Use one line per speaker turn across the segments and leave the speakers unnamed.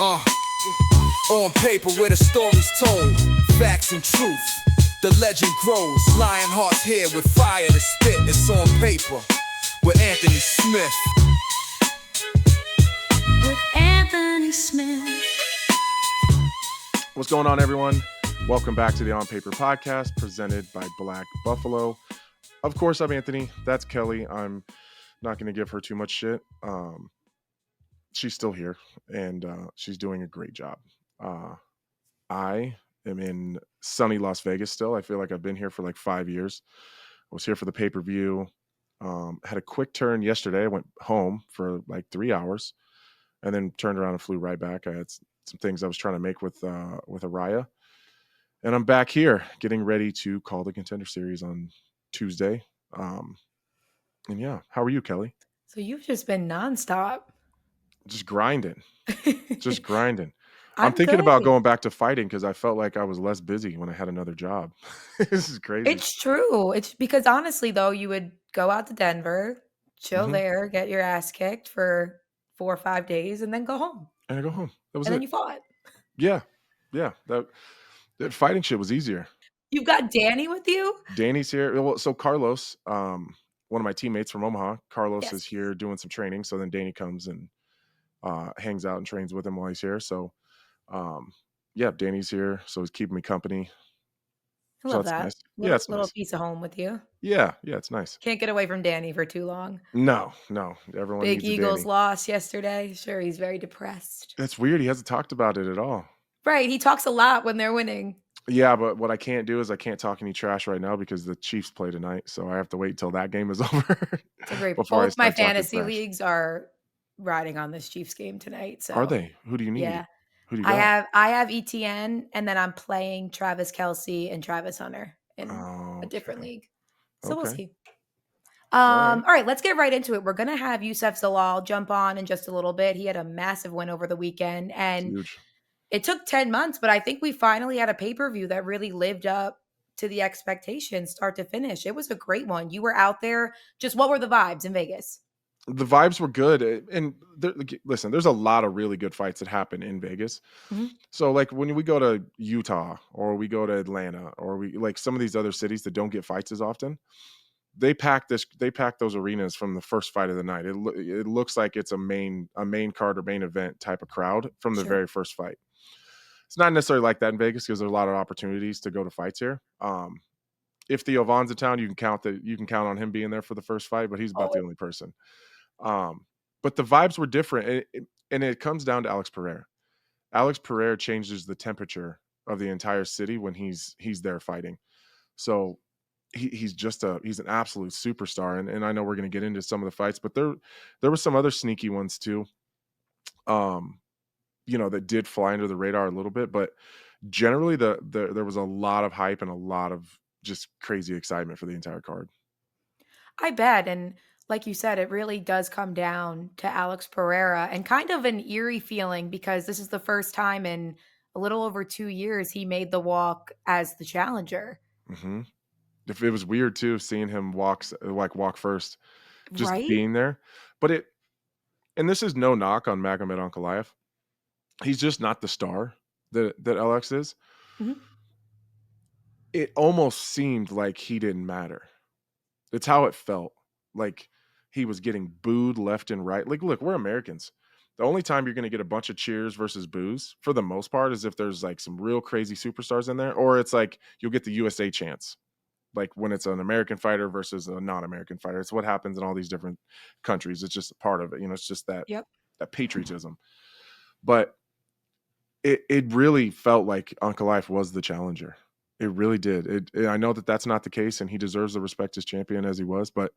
On paper where the story's told, facts and truth, the legend grows. Lionheart's here with fire to spit. It's on paper with Anthony Smith.
With Anthony Smith.
What's going on, everyone? Welcome back to the On Paper podcast presented by Black Buffalo. Of course, I'm Anthony. That's Kelly. I'm not going to give her too much shit. She's still here, and she's doing a great job. I am in sunny Las Vegas still. I feel like I've been here for like 5 years. I was here for the pay-per-view. Had a quick turn yesterday. I went home for like 3 hours and then turned around and flew right back. I had some things I was trying to make with Araya. And I'm back here getting ready to call the Contender Series on Tuesday. And yeah, how are you, Kelly?
So you've just been nonstop.
Just grinding. Just grinding.
I'm
I'm thinking about
good.
going back to fighting because I felt like I was less busy when I had another job. This is crazy.
It's true. It's because honestly, though, you would go out to Denver, chill there, get your ass kicked for 4 or 5 days, and then go home.
And I go home. That was
And
it.
then you fought.
Yeah. That fighting shit was easier.
You've got Danny with you?
Danny's here. Well, so Carlos, one of my teammates from Omaha, Carlos
Yes.
is here doing some training. So then Danny comes and hangs out and trains with him while he's here. So yeah, Danny's here. So he's keeping me company.
I
So
love
that's
that.
nice. Yeah, it's
Little
nice.
piece of home with you.
Yeah, it's nice.
Can't get away from Danny for too long.
No. Everyone
Big
needs a
Eagles
Danny.
lost yesterday. Sure, he's very depressed.
That's weird. He hasn't talked about it at all.
Right. He talks a lot when they're winning.
Yeah, but what I can't do is I can't talk any trash right now because the Chiefs play tonight. So I have to wait until that game is over.
It's a great.
before I
Both my
start talking
fantasy
trash.
leagues are riding on this Chiefs game tonight. So
Are they? Who do you need?
Yeah.
Who do you got?
I have ETN, and then I'm playing Travis Kelce and Travis Hunter in
Oh,
a different
okay.
league. So we'll
Okay.
see.
All
All right, let's get right into it. We're gonna have Yousef Zalal jump on in just a little bit. He had a massive win over the weekend, and
Huge.
it took 10 months, but I think we finally had a pay-per-view that really lived up to the expectations start to finish. It was a great one. You were out there. Just what were the vibes in Vegas?
The vibes were good. And listen, there's a lot of really good fights that happen in Vegas.
Mhm.
So like when we go to Utah or we go to Atlanta or we like some of these other cities that don't get fights as often, they pack those arenas from the first fight of the night. It looks like it's a main card or main event type of crowd from the
Sure.
very first fight. It's not necessarily like that in Vegas because there's a lot of opportunities to go to fights here. If Theo Von's in town, you can count on him being there for the first fight, but he's about the only person. But the vibes were different, and it comes down to Alex Pereira. Alex Pereira changes the temperature of the entire city when he's there fighting. So he's an absolute superstar, and I know we're going to get into some of the fights, but there were some other sneaky ones too. That did fly under the radar a little bit, but generally there was a lot of hype and a lot of just crazy excitement for the entire card.
I bet. And like you said, it really does come down to Alex Pereira and kind of an eerie feeling because this is the first time in a little over 2 years he made the walk as the challenger.
Mm-hmm. If it was weird too, seeing him walk first, just
Right?
being there. But and this is no knock on Nurmagomedov Ankalaev. He's just not the star that LX is.
Mhm.
It almost seemed like he didn't matter. It's how it felt. Like he was getting booed left and right. Like, look, we're Americans. The only time you're going to get a bunch of cheers versus boos, for the most part, is if there's like some real crazy superstars in there, or it's like you'll get the USA chants, like when it's an American fighter versus a non-American fighter. It's what happens in all these different countries. It's just a part of it. It's just that patriotism. But it really felt like Ankalaev was the challenger. It really did. I know that that's not the case, and he deserves the respect as champion as he was, but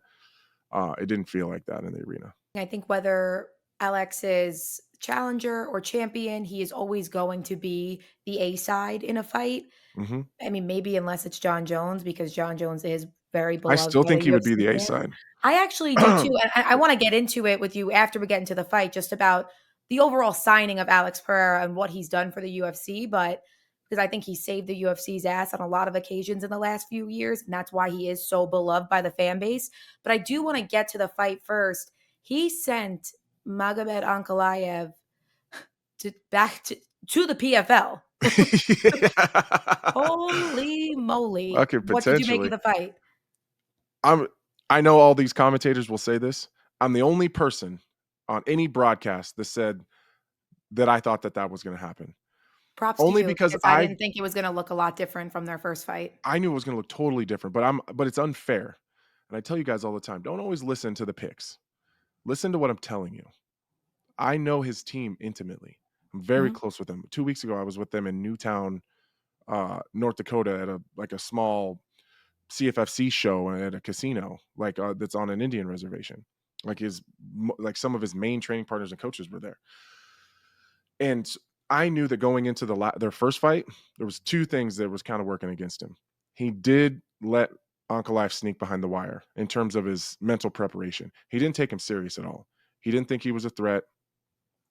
it didn't feel like that in the arena.
I think whether Alex is challenger or champion, he is always going to be the A side in a fight.
Mm-hmm.
I mean, maybe unless it's John Jones, because John Jones is very
I
beloved.
still
by
think he would be
UFC
the A
fans.
side.
I actually do too. And I want to get into it with you after we get into the fight, just about the overall signing of Alex Pereira and what he's done for the UFC. But because I think he saved the UFC's ass on a lot of occasions in the last few years. And that's why he is so beloved by the fan base. But I do want to get to the fight first. He sent Magomed Ankalaev to the PFL. Holy moly.
Okay,
What did you make of
potentially.
the fight?
I know all these commentators will say this. I'm the only person on any broadcast that said that I thought that was going to happen.
Props
Only
to you,
because
I didn't think it was going to look a lot different from their first fight.
I knew it was going to look totally different, but it's unfair. And I tell you guys all the time, don't always listen to the picks. Listen to what I'm telling you. I know his team intimately. I'm very close with them. 2 weeks ago, I was with them in Newtown, North Dakota at a small CFFC show at a casino, that's on an Indian reservation. Like some of his main training partners and coaches were there. And I knew that going into their first fight, there was two things that was kind of working against him. He did let Ankalaev sneak behind the wire in terms of his mental preparation. He didn't take him serious at all. He didn't think he was a threat.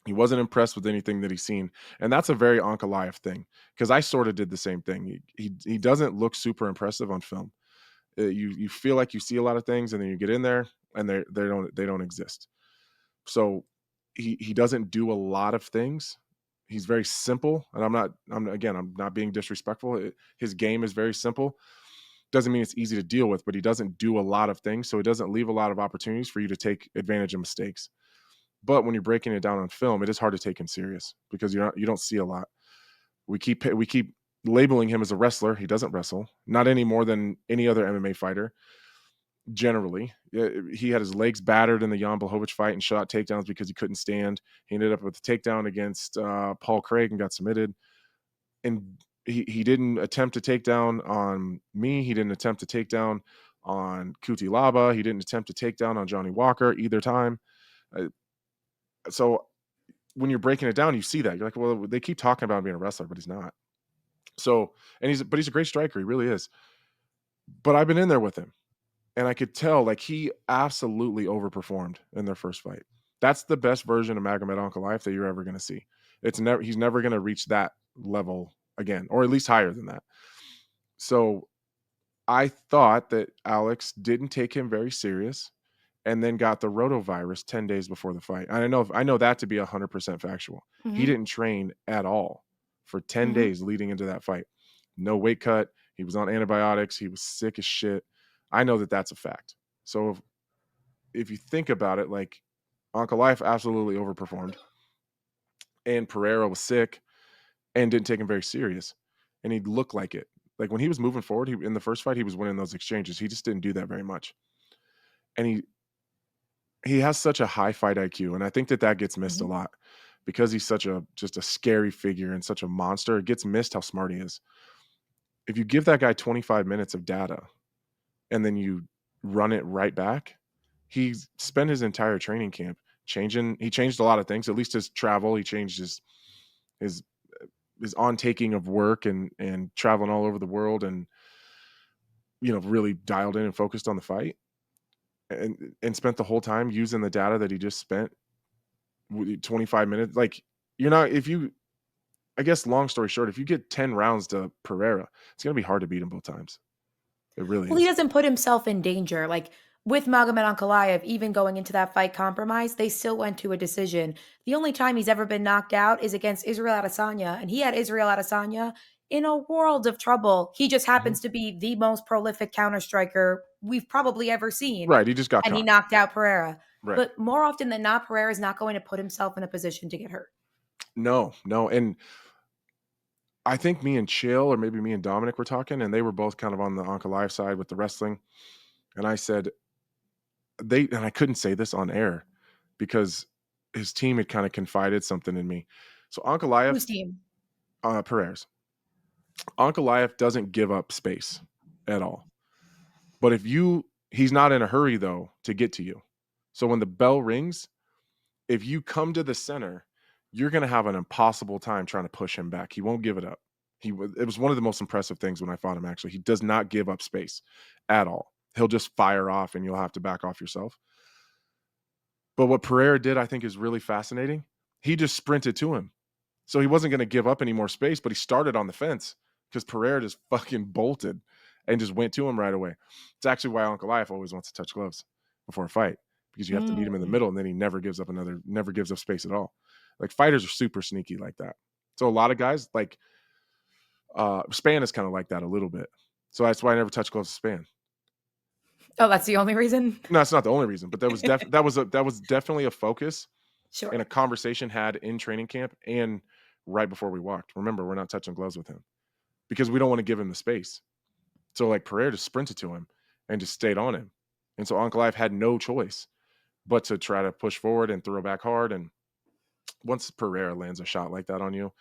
He wasn't impressed with anything that he's seen. And that's a very Ankalaev thing, because I sort of did the same thing. He doesn't look super impressive on film. You feel like you see a lot of things, and then you get in there and they don't exist. So he doesn't do a lot of things. He's very simple, and I'm not being disrespectful. His game is very simple. Doesn't mean it's easy to deal with, but he doesn't do a lot of things, so he doesn't leave a lot of opportunities for you to take advantage of mistakes. But when you're breaking it down on film, it is hard to take him serious because you don't see a lot. We keep labeling him as a wrestler. He doesn't wrestle, not any more than any other MMA fighter. Generally, he had his legs battered in the Jan Blachowicz fight and shot takedowns because he couldn't stand. He ended up with a takedown against Paul Craig and got submitted. And he didn't attempt to take down on me. He didn't attempt to take down on Kuti Laba. He didn't attempt to take down on Johnny Walker either time. So when you're breaking it down, you see that. You're like, well, they keep talking about him being a wrestler, but he's not. So, he's a great striker. He really is. But I've been in there with him, and I could tell he absolutely overperformed in their first fight. That's the best version of Magomed Ankalaev that you're ever going to see. He's never going to reach that level again, or at least higher than that. So I thought that Alex didn't take him very serious, and then got the rotavirus 10 days before the fight. And I know that to be 100% factual. He didn't train at all for 10 days leading into that fight. No weight cut. He was on antibiotics. He was sick as shit. I know that that's a fact. So if you think about it, Ankalaev absolutely overperformed, and Pereira was sick and didn't take him very serious, and he looked like it. Like when he was moving forward, in the first fight, he was winning those exchanges. He just didn't do that very much. And he has such a high fight IQ, and I think that gets missed a lot because he's just a scary figure and such a monster. It gets missed how smart he is. If you give that guy 25 minutes of data and then you run it right back, he spent his entire training camp changing. He changed a lot of things, at least his travel. He changed his on taking of work and traveling all over the world, and really dialed in and focused on the fight. And spent the whole time using the data that he just spent 25 minutes. I guess long story short, if you get 10 rounds to Pereira, it's going to be hard to beat him both times. It really is.
He doesn't put himself in danger. With Magomed Ankalaev, even going into that fight compromised, they still went to a decision. The only time he's ever been knocked out is against Israel Adesanya, and he had Israel Adesanya in a world of trouble. He just happens to be the most prolific counter striker we've probably ever seen.
Right, he just got caught.
He knocked out Pereira.
Right.
But more often than not, Pereira is not going to put himself in a position to get hurt.
No. And I think me and Chill, or maybe me and Dominic were talking, and they were both kind of on the Ankalaev side with the wrestling. And I said, and I couldn't say this on air because his team had kind of confided something in me. So Ankalaev,
whose team?
Pereira's. Ankalaev doesn't give up space at all. But he's not in a hurry though to get to you. So when the bell rings, if you come to the center, you're going to have an impossible time trying to push him back. He won't give it up. It was one of the most impressive things when I fought him, actually. He does not give up space at all. He'll just fire off and you'll have to back off yourself. But what Pereira did, I think, is really fascinating. He just sprinted to him. So he wasn't going to give up any more space, but he started on the fence because Pereira just fucking bolted and just went to him right away. It's actually why Ankalaev always wants to touch gloves before a fight, because you have to meet him in the middle, and then he never gives up space at all. Like fighters are super sneaky like that. So a lot of guys like Span is kind of like that a little bit. So that's why I never touch gloves with Span.
Oh, that's the only reason?
No, that's not the only reason, but that was definitely a focus
Sure.
and a conversation had in training camp and right before we walked. Remember, we're not touching gloves with him because we don't want to give him the space. So like Pereira just sprinted to him and just stayed on him. And so Ankalaev had no choice but to try to push forward and throw back hard. And once Pereira lands a shot like that on you,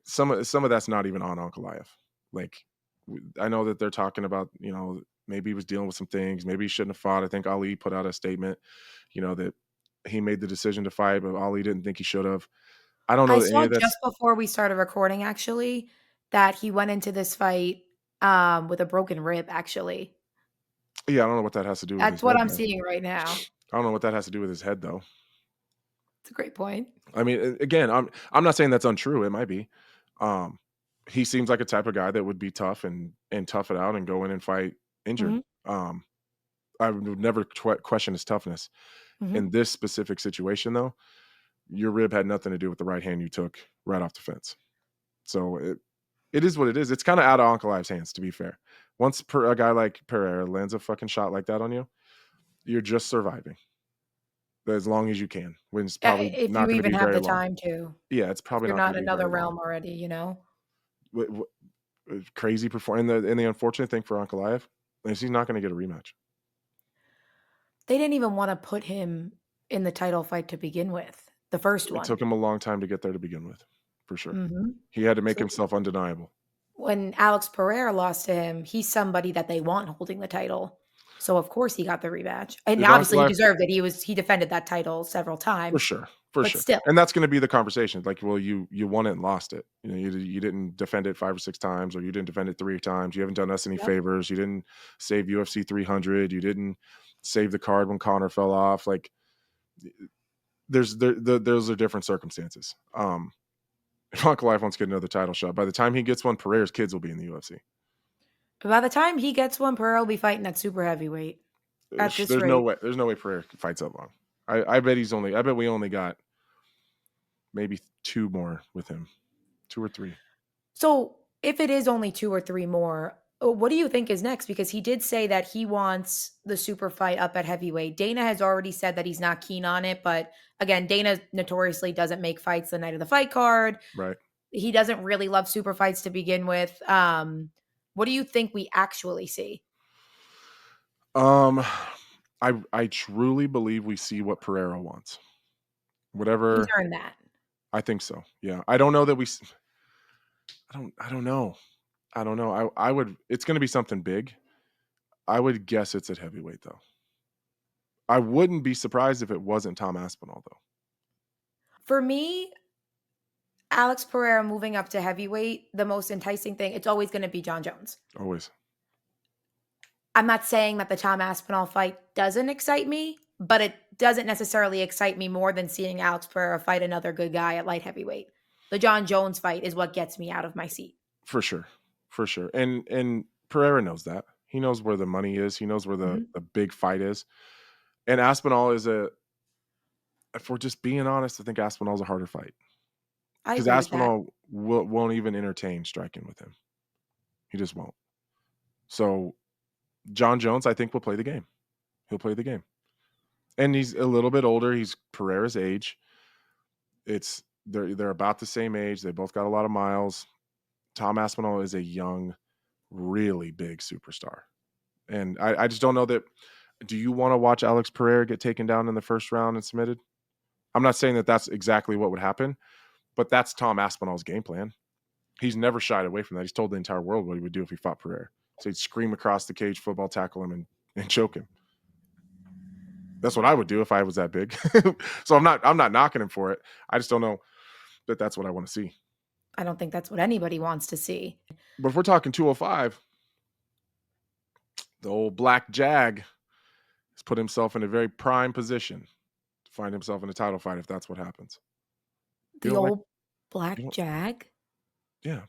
some of that's not even on Ankalaev. Like, I know that they're talking about, maybe he was dealing with some things. Maybe he shouldn't have fought. I think Ali put out a statement, that he made the decision to fight, but Ali didn't think he should have. I don't know.
I saw just before we started recording, actually, that he went into this fight with a broken rib, actually.
Yeah, I don't know what that has to do with
That's what I'm seeing right now.
I don't know what that has to do with his head, though.
It's a great point.
I mean, again, I'm not saying that's untrue. It might be. He seems like a type of guy that would be tough and tough it out and go in and fight injured.
Mm-hmm.
I would never question his toughness.
Mm-hmm.
In this specific situation, though, your rib had nothing to do with the right hand you took right off the fence. So it is what it is. It's kind of out of Ankalaev's hands, to be fair. Once a guy like Pereira lands a fucking shot like that on you, you're just surviving as long as you can. When it's probably
if
not
you
going to
even
be
have
very
the
long.
time to.
Yeah, it's probably
you're
not
not another realm already,
Crazy performance. And the unfortunate thing for Ankalaev is he's not going to get a rematch.
They didn't even want to put him in the title fight to begin with. The first one.
It took him a long time to get there to begin with, for sure.
Mm-hmm.
He had to make himself undeniable.
When Alex Pereira lost to him, he's somebody that they want holding the title. So of course he got the rematch. And obviously he deserved it. He defended that title several times.
For sure. But
still.
And that's going to be the conversation. Like, well, you won it and lost it. You didn't defend it 5 or 6 times, or you didn't defend it 3 times. You haven't done us any favors. You didn't save UFC 300. You didn't save the card when Conor fell off. Like, those are different circumstances. If Ankalaev wants to get another title shot, by the time he gets one, Pereira's kids will be in the UFC.
By the time he gets one, Pereira will be fighting at super heavyweight.
There's no way Pereira fights that long. I bet we only got maybe 2 more with him. 2 or 3.
So if it is only 2 or 3 more, what do you think is next? Because he did say that he wants the super fight up at heavyweight. Dana has already said that he's not keen on it. But again, Dana notoriously doesn't make fights the night of the fight card.
Right.
He doesn't really love super fights to begin with. What do you think we actually see?
I truly believe we see what Pereira wants. Whatever.
He's earned that.
I think so. Yeah. I don't know that we. I don't know. I would. It's going to be something big. I would guess it's at heavyweight, though. I wouldn't be surprised if it wasn't Tom Aspinall, though.
For me, Alex Pereira moving up to heavyweight, the most enticing thing, it's always going to be Jon Jones.
Always.
I'm not saying that the Tom Aspinall fight doesn't excite me, but it doesn't necessarily excite me more than seeing Alex Pereira fight another good guy at light heavyweight. The Jon Jones fight is what gets me out of my seat. For sure. And Pereira knows that. He knows where the money is. He knows where the big fight is. And Aspinall is if we're just being honest, I think Aspinall's a harder fight. Because Aspinall won't even entertain striking with him. He just won't. So Jon Jones, I think, will play the game. He'll play the game. And he's a little bit older. He's Pereira's age. They're about the same age. They both got a lot of miles. Tom Aspinall is a young, really big superstar. And I just don't know that. Do you want to watch Alex Pereira get taken down in the first round and submitted? I'm not saying that that's exactly what would happen, but that's Tom Aspinall's game plan. He's never shied away from that. He's told the entire world what he would do if he fought Pereira. So he'd scream across the cage, football tackle him, and choke him. That's what I would do if I was that big. So I'm not knocking him for it. I just don't know that that's what I want to see. I don't think that's what anybody wants to see.
But if we're talking 205, the old Black Jag has put himself in a very prime position to find himself in a title fight if that's what happens.
The old Black Jag?
Yeah.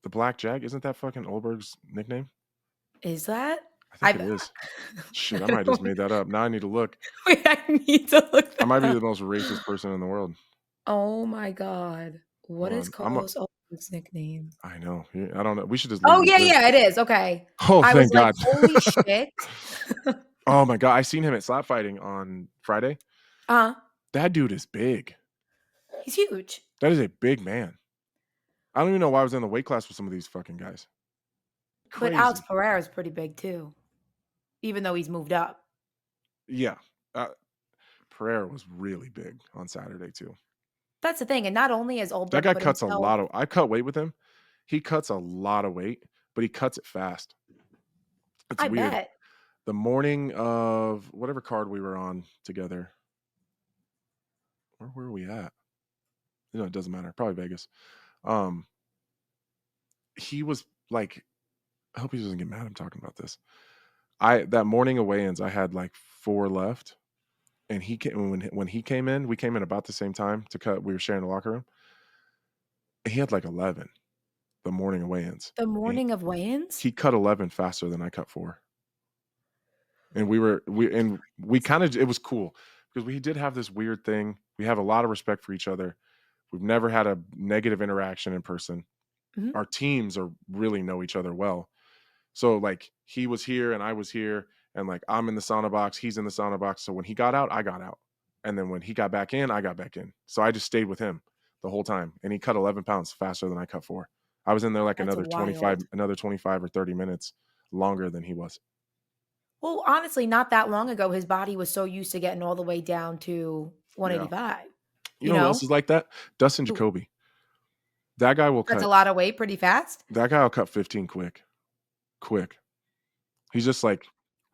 The Black Jag. Isn't that fucking Ulberg's nickname?
Is that?
I think it is. Shit, I might have just made that up. Now I need to look.
Wait, I need to look that
I might be
up.
the most racist person in the world.
Oh my God. What
Hold
is
on.
Carlos Ulberg's nickname?
I know. I don't know. We should just leave
Oh,
it
yeah,
at this.
yeah, it is. Okay.
Oh,
I was
thank
like,
God.
holy shit.
Oh my God. I seen him at slap fighting on Friday.
Uh,
That dude is big.
he's huge.
That is a big man. I don't even know why I was in the weight class with some of these fucking guys.
But Alex
Crazy.
Pereira is pretty big too, even though he's moved up.
Yeah. Pereira was really big on Saturday too.
That's the thing. And not only has
That
Ulberg
guy
put
cuts a
himself,
lot of. I cut weight with him. He cuts a lot of weight, but he cuts it fast. It's
I
weird.
bet.
The morning of whatever card we were on together. Where were we at? It doesn't matter. Probably Vegas. Um, he was like, I hope he doesn't get mad I'm talking about this. That morning of weigh-ins, I had like 4 left, and he came when he came in. We came in about the same time to cut. We were sharing the locker room. He had like 11 the morning of weigh-ins.
The morning of weigh-ins?
He cut 11 faster than I cut 4. And we kind of, it was cool because we did have this weird thing. We have a lot of respect for each other. We've never had a negative interaction in person.
Mhm.
Our teams really know each other well. So like he was here and I was here, and like I'm in the sauna box, he's in the sauna box. So when he got out, I got out. And then when he got back in, I got back in. So I just stayed with him the whole time. And he cut 11 pounds faster than I cut 4. I was in there like
That's
another
wild.
25 or 30 minutes longer than he was.
Well, honestly, not that long ago, his body was so used to getting all the way down to
Yeah.
185.
You
You
know who else
know?
is like that? Dustin
Who
Jacoby. That guy will
cuts a
cut.
lot of weight pretty fast.
That guy will cut 15 quick. He's just like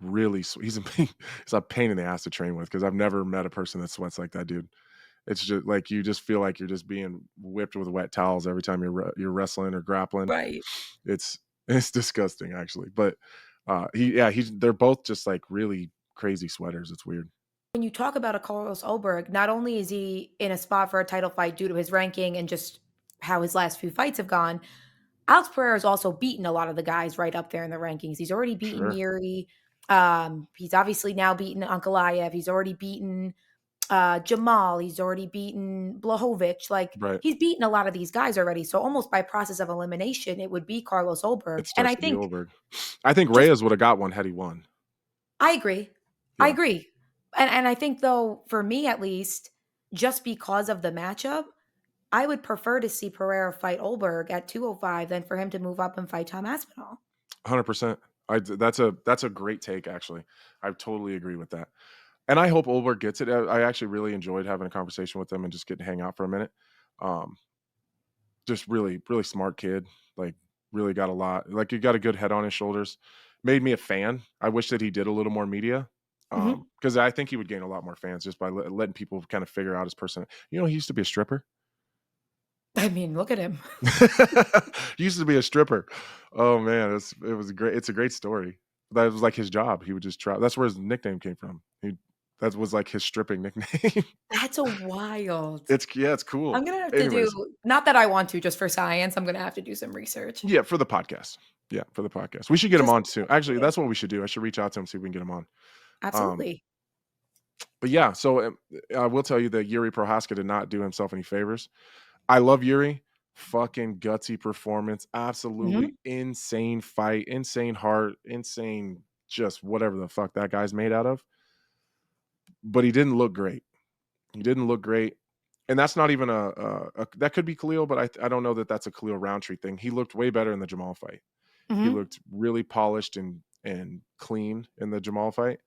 really. He's a pain in the ass to train with because I've never met a person that sweats like that dude. It's just like you just feel like you're just being whipped with wet towels every time you're wrestling or grappling.
Right.
It's disgusting actually, but they're both just like really crazy sweaters. It's weird.
When you talk about a Carlos Ulberg, not only is he in a spot for a title fight due to his ranking and just how his last few fights have gone, Alex Pereira has also beaten a lot of the guys right up there in the rankings. He's already beaten
Sure.
Yuri. He's obviously now beaten Ankalaev. He's already beaten Jamal. He's already beaten Blachowicz. Like
Right.
he's beaten a lot of these guys already. So almost by process of elimination, it would be Carlos Ulberg.
It
And
starts
I
to be
think
Ulberg. I think
just
Reyes would have got one had he won.
I agree. I
Yeah.
agree. And I think though, for me at least, just because of the matchup, I would prefer to see Pereira fight Ulberg at 205 than for him to move up and fight Tom Aspinall.
100%. That's a great take actually. I totally agree with that. And I hope Ulberg gets it. I actually really enjoyed having a conversation with him and just getting to hang out for a minute. Just really, really smart kid. Like really got a lot. Like he got a good head on his shoulders. Made me a fan. I wish that he did a little more media.
Mhm.
Because I think he would gain a lot more fans just by letting people kind of figure out his person. He used to be a stripper.
I mean, look at him.
He used to be a stripper. Oh man, it was great. It's a great story. That was like his job. He would just try. That's where his nickname came from. That was like his stripping nickname.
That's a wild.
It's cool.
I'm gonna have to
Anyways,
do not that I want to just for science. I'm gonna have to do some research.
yeah, for the podcast. Yeah, for the podcast. We should get him
Just
on soon. Actually, that's what we should do. I should reach out to him, see if we can get him on. Um,
absolutely.
but yeah, so I will tell you that Yuri Prochazka did not do himself any favors. I love Yuri. Fucking gutsy performance. Absolutely
Mhm.
insane fight. Insane heart. Insane just whatever the fuck that guy's made out of. But he didn't look great. He didn't look great. And that's not even that could be Khalil, but I don't know that that's a Khalil Rountree thing. He looked way better in the Jamal fight. He
Mhm.
looked really polished and clean in the Jamal fight.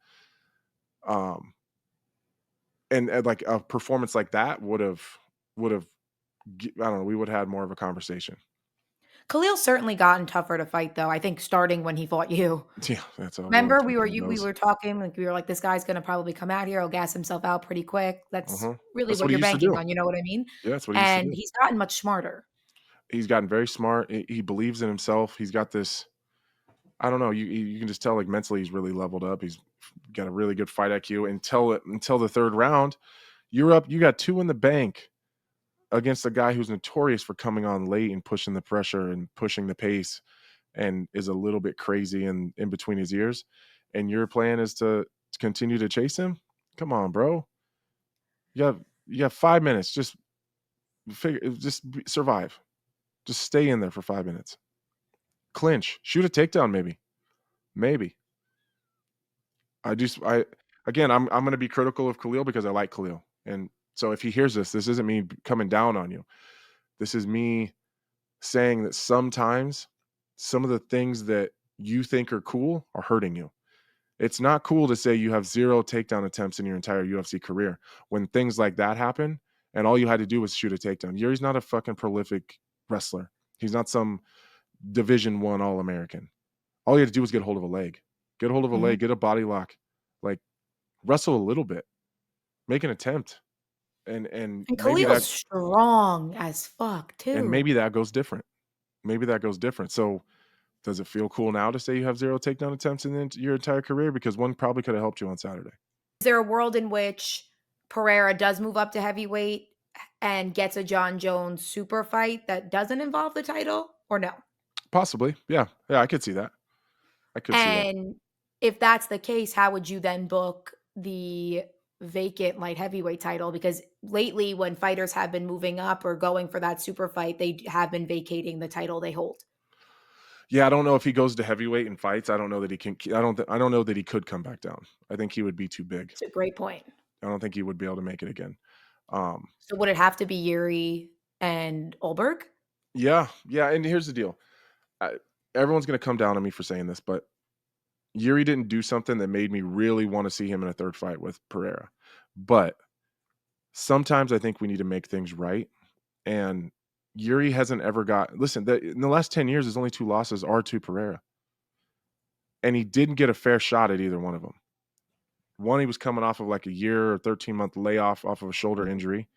And like a performance like that would have I don't know, we would have had more of a conversation.
Khalil's certainly gotten tougher to fight, though. I think starting when he fought you.
Yeah, that's all.
Remember, we were talking like we were like, this guy's gonna probably come out here, he'll gas himself out pretty quick. That's really
That's
what
what he
you're
used to
banking
do.
on. You know what I mean?
Yeah, that's what he used to
And
do.
he's gotten much smarter.
He's gotten very smart. He believes in himself. He's got this. I don't know. You can just tell like mentally he's really leveled up. He's got a really good fight IQ. Until the third round, you're up. You got 2 in the bank against a guy who's notorious for coming on late and pushing the pressure and pushing the pace, and is a little bit crazy in between his ears. And your plan is to continue to chase him? Come on, bro. You have 5 minutes. Just survive. Just stay in there for 5 minutes. Clinch. Shoot a takedown, maybe. Again, I'm going to be critical of Khalil because I like Khalil, and so if he hears this isn't me coming down on you. This is me saying that sometimes some of the things that you think are cool are hurting you. It's not cool to say you have 0 takedown attempts in your entire UFC career when things like that happen and all you had to do was shoot a takedown. Yuri's not a fucking prolific wrestler. He's not some Division 1 All-American. All you had to do was get hold of a leg. Get hold of a leg, get a body lock. Like, wrestle a little bit. Make an attempt. And maybe
Khalil's strong as fuck too.
And maybe that goes different. So does it feel cool now to say you have 0 takedown attempts in your entire career? Because one probably could have helped you on Saturday.
Is there a world in which Pereira does move up to heavyweight and gets a John Jones super fight that doesn't involve the title, or no?
Possibly. Yeah, I could see that. See that.
And if that's the case, how would you then book the vacant light heavyweight title? Because lately when fighters have been moving up or going for that super fight, they have been vacating the title they hold.
Yeah, I don't know if he goes to heavyweight and fights. I don't know that he can. I don't know that he could come back down. I think he would be too big.
It's a great point.
I don't think he would be able to make it again.
So would it have to be Yuri and Ulberg?
Yeah. And here's the deal. Everyone's going to come down on me for saying this, but Yuri didn't do something that made me really want to see him in a third fight with Pereira. But sometimes I think we need to make things right. And Yuri hasn't ever in the last 10 years, his only 2 losses are to Pereira. And he didn't get a fair shot at either one of them. One, he was coming off of like a year or 13-month layoff off of a shoulder injury.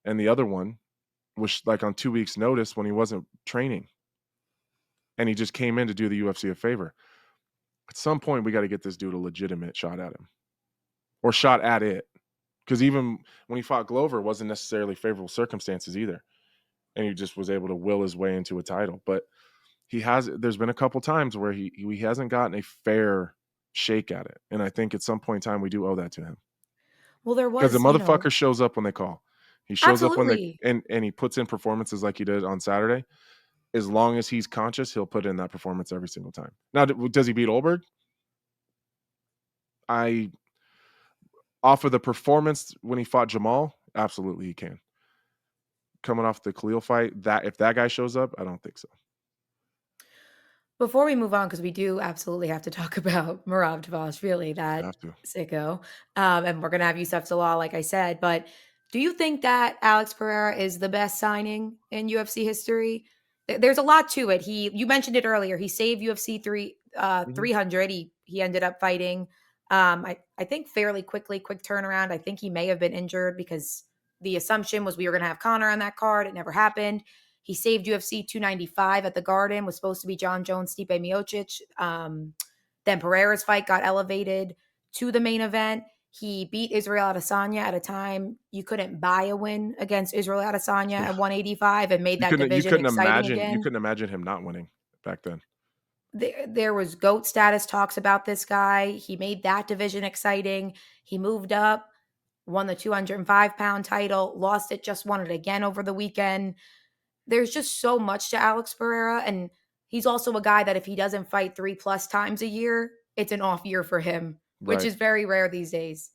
And the other one was like on 2 weeks' notice when he wasn't training. And he just came in to do the UFC a favor. At some point, we got to get this dude a legitimate shot at him. Or shot at it. Because even when he fought Glover, it wasn't necessarily favorable circumstances either. And he just was able to will his way into a title. But there's been a couple times where he hasn't gotten a fair shake at it. And I think at some point in time, we do owe that to him.
Well, there was,
because the motherfucker shows up when they call. He shows up when and he puts in performances like he did on Saturday. As long as he's conscious, he'll put in that performance every single time. Now, does he beat Ulberg? Off of the performance when he fought Jamal, absolutely he can. Coming off the Khalil fight, if that guy shows up, I don't think so.
Before we move on, because we do absolutely have to talk about Merab Dvalishvili, that sicko. And we're going to have Yousef Zalal, like I said. But do you think that Alex Pereira is the best signing in UFC history? There's a lot to it. You mentioned it earlier. He saved UFC 300. He ended up fighting, I think fairly quickly, quick turnaround. I think he may have been injured because the assumption was we were going to have Conor on that card. It never happened. He saved UFC 295 at the Garden, was supposed to be John Jones, Stipe Miocic. Then Pereira's fight got elevated to the main event. He beat Israel Adesanya at a time you couldn't buy a win against Israel Adesanya at 185 and made that division exciting again.
You couldn't imagine him not winning back then.
There was GOAT status talks about this guy. He made that division exciting. He moved up, won the 205-pound title, lost it, just won it again over the weekend. There's just so much to Alex Pereira, and he's also a guy that if he doesn't fight 3+ times a year, it's an off year for him, which is very rare these days.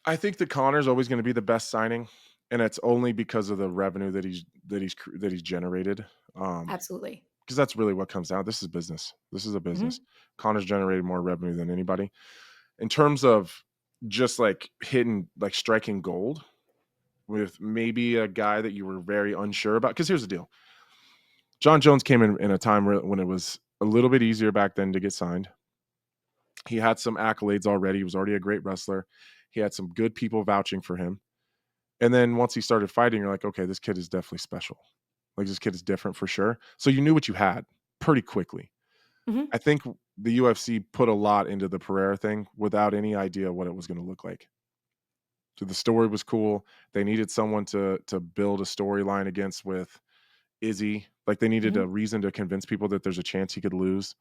I think that Conor's always going to be the best signing, and it's only because of the revenue that he's generated.
Absolutely.
Because that's really what comes down. This is business. This is a business. Mm-hmm. Conor's generated more revenue than anybody. In terms of just like striking gold with maybe a guy that you were very unsure about. Because here's the deal. John Jones came in a time when it was a little bit easier back then to get signed. He had some accolades already. He was already a great wrestler. He had some good people vouching for him. And then once he started fighting, you're like, okay, this kid is definitely special. Like, this kid is different for sure. So you knew what you had pretty quickly. Mm-hmm. I think the UFC put a lot into the Pereira thing without any idea what it was going to look like. So the story was cool. They needed someone to build a storyline against with Izzy. Like, they needed a reason to convince people that there's a chance he could lose.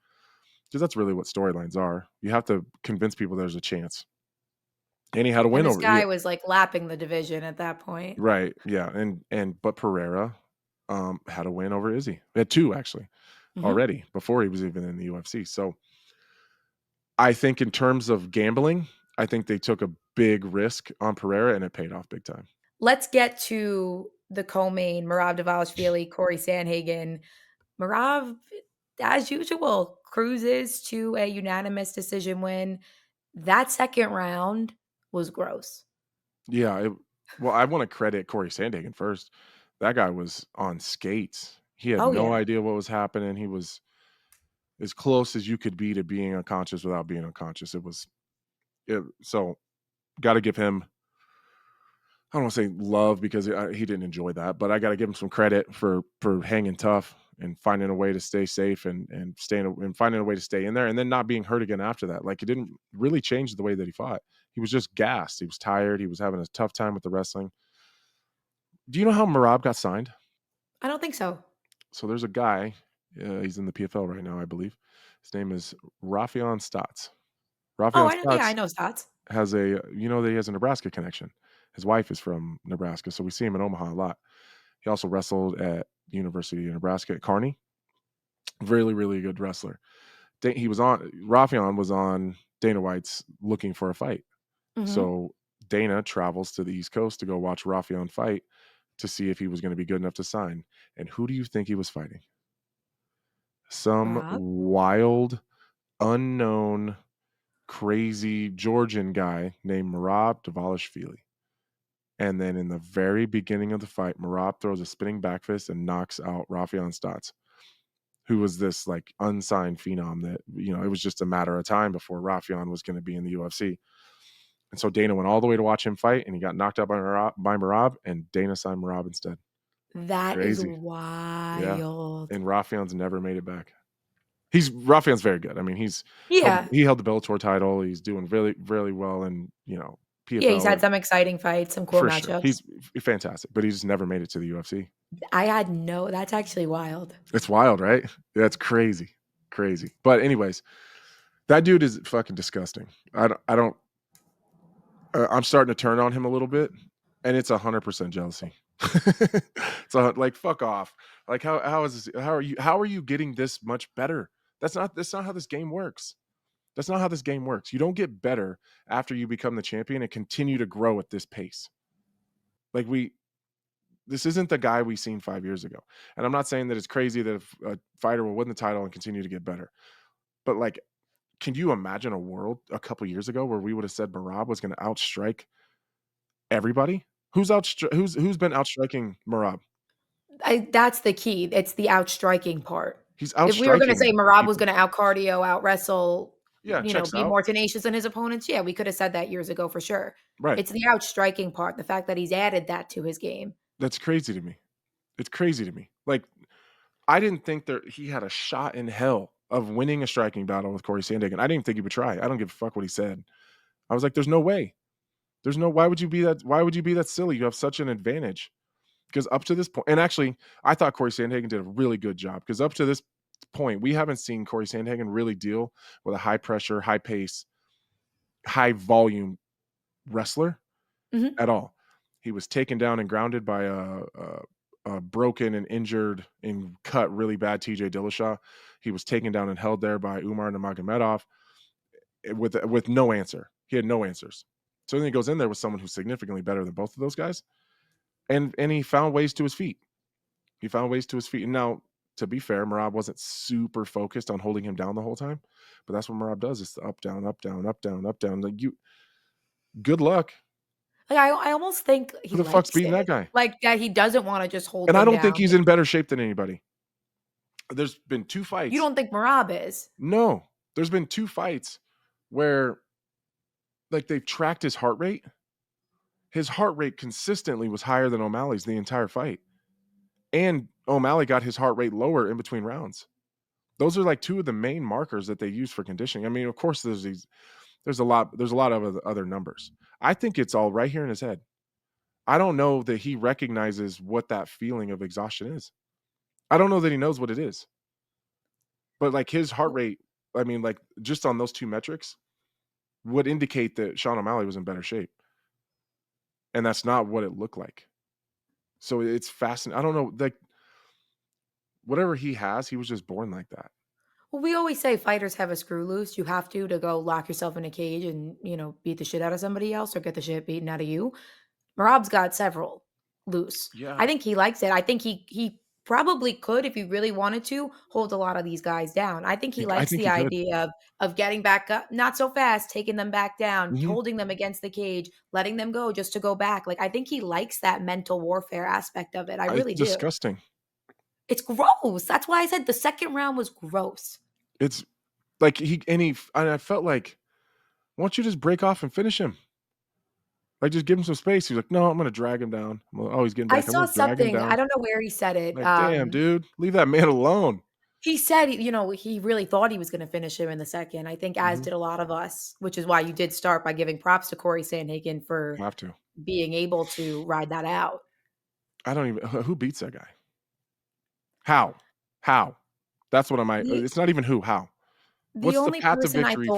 Because that's really what storylines are. You have to convince people there's a chance. And he had a
And
win
this
over. Yeah,
guy was like lapping the division at that point.
right. Yeah. But Pereira had a win over Izzy. He had two actually
Mhm.
already before he was even in the UFC. So I think in terms of gambling, I think they took a big risk on Pereira and it paid off big time.
Let's get to the co-main, Merab Dvalishvili, Corey Sandhagen. Merab, as usual, cruises to a unanimous decision win. That second round was gross.
Yeah. Well, I want to credit Corey Sandhagen first. That guy was on skates. He had
Oh,
no
yeah.
idea what was happening. He was as close as you could be to being unconscious without being unconscious. So got to give him, I don't want to say love because he didn't enjoy that, but I got to give him some credit for hanging tough and finding a way to stay safe and staying and finding a way to stay in there and then not being hurt again after that. Like it didn't really change the way that he fought. He was just gassed. He was tired. He was having a tough time with the wrestling. Do you know how Merab got signed?
I don't think so.
So there's a guy. He's in the PFL right now, I believe. His name is Rafion Stotts.
Oh,
Rafion
I
Stotts
know Stats.
has that he has a Nebraska connection. His wife is from Nebraska, so we see him in Omaha a lot. He also wrestled at the University of Nebraska at Kearney. Really, really good wrestler. Rafion was on Dana White's Looking for a Fight.
Mhm.
So Dana travels to the East Coast to go watch Rafion fight to see if he was going to be good enough to sign. And who do you think he was fighting? Some
Merab?
wild, unknown, crazy Georgian guy named Merab Dvalishvili. And then in the very beginning of the fight, Merab throws a spinning back fist and knocks out Rafion Stotts, who was this like unsigned phenom that, it was just a matter of time before Rafion was going to be in the UFC. And so Dana went all the way to watch him fight and he got knocked out by Merab and Dana signed Merab instead.
That is
Crazy. Yeah.
wild.
And Rafion's never made it back. Rafion's very good. I mean,
Yeah.
he held the Bellator title. He's doing really, really well in,
Yeah, he's
PFL
had some exciting fights, some cool
for sure.
matchups.
He's fantastic, but he just never made it to the UFC.
That's actually wild.
It's wild, right? That's crazy. Crazy. But anyways, that dude is fucking disgusting. I'm starting to turn on him a little bit, and it's 100% jealousy. So like, fuck off. Like, how is this? How are you getting this much better? That's not how this game works. That's not how this game works. You don't get better after you become the champion and continue to grow at this pace. Like this isn't the guy we seen 5 years ago. And I'm not saying that it's crazy that if a fighter will win the title and continue to get better. But like, can you imagine a world a couple years ago where we would have said Merab was going to outstrike everybody? Who's been outstriking Merab?
That's the key. It's the outstriking part.
He's
If we were gonna
outstriking
say Merab was
people.
gonna out-cardio, out-wrestle,
Yeah, checks
be
out.
more tenacious than his opponents, yeah, we could have said that years ago for sure.
Right.
It's the outstriking part, the fact that he's added that to his game.
That's crazy to me. It's crazy to me. Like, I didn't think that he had a shot in hell of winning a striking battle with Corey Sandhagen. I didn't think he would try. I don't give a fuck what he said. I was like, there's no way. Why would you be that silly? You have such an advantage. Because up to this point, and actually, I thought Corey Sandhagen did a really good job. Because up to this point, we haven't seen Corey Sandhagen really deal with a high pressure, high pace, high volume wrestler
Mhm.
at all. He was taken down and grounded by a broken and injured and cut really bad TJ Dillashaw. He was taken down and held there by Umar Nurmagomedov with no answer. He had no answers. So then he goes in there with someone who's significantly better than both of those guys. And he found ways to his feet. And now, to be fair, Merab wasn't super focused on holding him down the whole time. But that's what Merab does. It's the up, down, up, down, up, down, up, down. Like, good luck.
Like, I almost think he
Who the fuck's
likes
beating that
it.
guy?
Like, that he doesn't wanna just hold
And I
him
don't think
down.
he's in better shape than anybody. There's been 2 fights.
You don't think Merab is?
No. There's been 2 fights where, like, they've tracked his heart rate. His heart rate consistently was higher than O'Malley's the entire fight. And O'Malley got his heart rate lower in between rounds. Those are like 2 of the main markers that they use for conditioning. I mean, of course, there's a lot of other numbers. I think it's all right here in his head. I don't know that he recognizes what that feeling of exhaustion is. I don't know that he knows what it is. But like his heart rate, I mean, like just on those 2 metrics, would indicate that Sean O'Malley was in better shape. And that's not what it looked like. So it's fascinating. I don't know, like whatever he has, he was just born like that.
Well, we always say fighters have a screw loose. You have to go lock yourself in a cage and, beat the shit out of somebody else or get the shit beaten out of you. Merab's got several loose.
Yeah.
I think he likes it. I think he probably could, if he really wanted to, hold a lot of these guys down. I think he likes the idea of getting back up, not so fast, taking them back down, holding them against the cage, letting them go just to go back. Like, I think he likes that mental warfare aspect of it. I really do.
It's disgusting.
It's gross. That's why I said the second round was gross.
It's like I felt like, why don't you just break off and finish him? Like, just give him some space. He's like, no, I'm going to drag him down. Oh, he's getting back.
I saw something. I don't know where he said it.
Like, damn, dude, leave that man alone.
He said, he really thought he was going to finish him in the second. I think as did a lot of us, which is why you did start by giving props to Corey Sandhagen for being able to ride that out.
I don't even, who beats that guy? How? That's what it's not even who, how? What's the path to victory?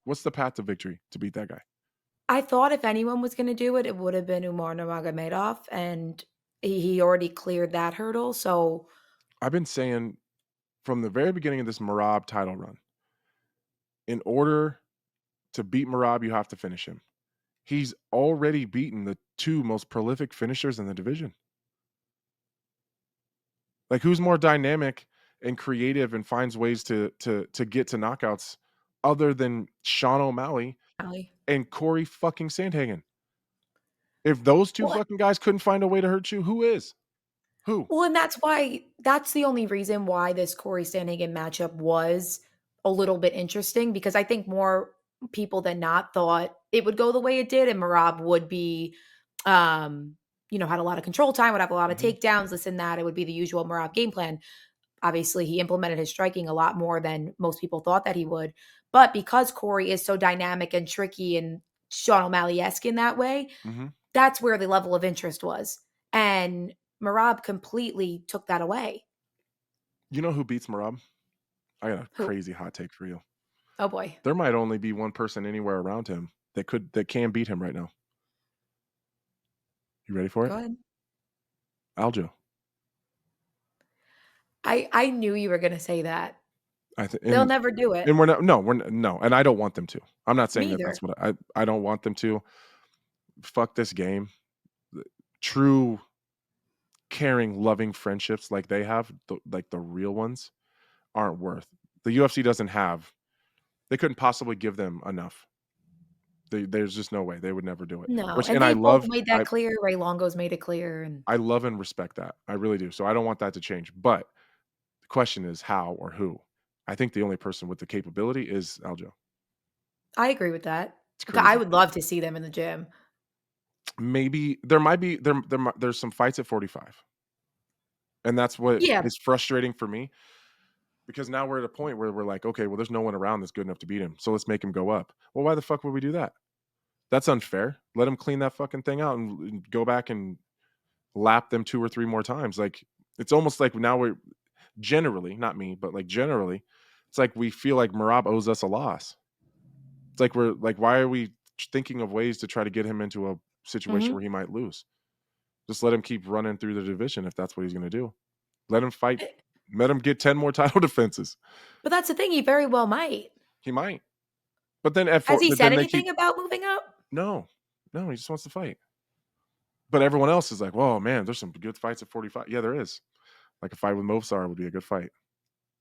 What's the path to victory to beat that guy?
I thought if anyone was going to do it, it would have been Umar Nurmagomedov, and he already cleared that hurdle. So
I've been saying from the very beginning of this Merab title run, in order to beat Merab, you have to finish him. He's already beaten the two most prolific finishers in the division. Like, who's more dynamic and creative and finds ways to get to knockouts other than Sean O'Malley and Corey fucking Sandhagen? If those two fucking guys couldn't find a way to hurt you, who is? Who?
Well, and that's the only reason why this Corey Sandhagen matchup was a little bit interesting, because I think more people than not thought it would go the way it did, and Merab would be had a lot of control time, would have a lot of takedowns, this and that. It would be the usual Merab game plan. Obviously, he implemented his striking a lot more than most people thought that he would. But because Corey is so dynamic and tricky and Sean O'Malley-esque in that way, that's where the level of interest was. And Merab completely took that away.
You know who beats Merab? I got a crazy hot take for you.
Oh, boy.
There might only be one person anywhere around him that can beat him right now. You ready for it?
Go ahead.
Aljo.
I knew you were going to say that.
They'll
never do it.
And no, and I don't want them to. I'm not saying that's what I don't want them to. Fuck this game. True caring, loving friendships like they have, like the real ones, aren't worth. The UFC doesn't have. They couldn't possibly give them enough. There's just no way. They would never do it.
No, and they both made that clear. Ray Longo's made it clear. And
I love and respect that. I really do. So I don't want that to change. But the question is how or who. I think the only person with the capability is Aljo.
I agree with that. I would love to see them in the gym.
Maybe there might be there's some fights at 45. And that's what is frustrating for me. Because now we're at a point where we're like, okay, well, there's no one around that's good enough to beat him. So let's make him go up. Well, why the fuck would we do that? That's unfair. Let him clean that fucking thing out and go back and lap them 2 or 3 more times. Like, it's almost like now we're generally, not me, but like generally, it's like we feel like Merab owes us a loss. It's like we're like, why are we thinking of ways to try to get him into a situation where he might lose? Just let him keep running through the division if that's what he's going to do. Let him fight. Let him get 10 more title defenses.
But that's the thing. He very well might.
He might. But then has
he said anything about moving up?
No, he just wants to fight. But everyone else is like, whoa, man, there's some good fights at 45. Yeah, there is. Like a fight with Movsar would be a good fight.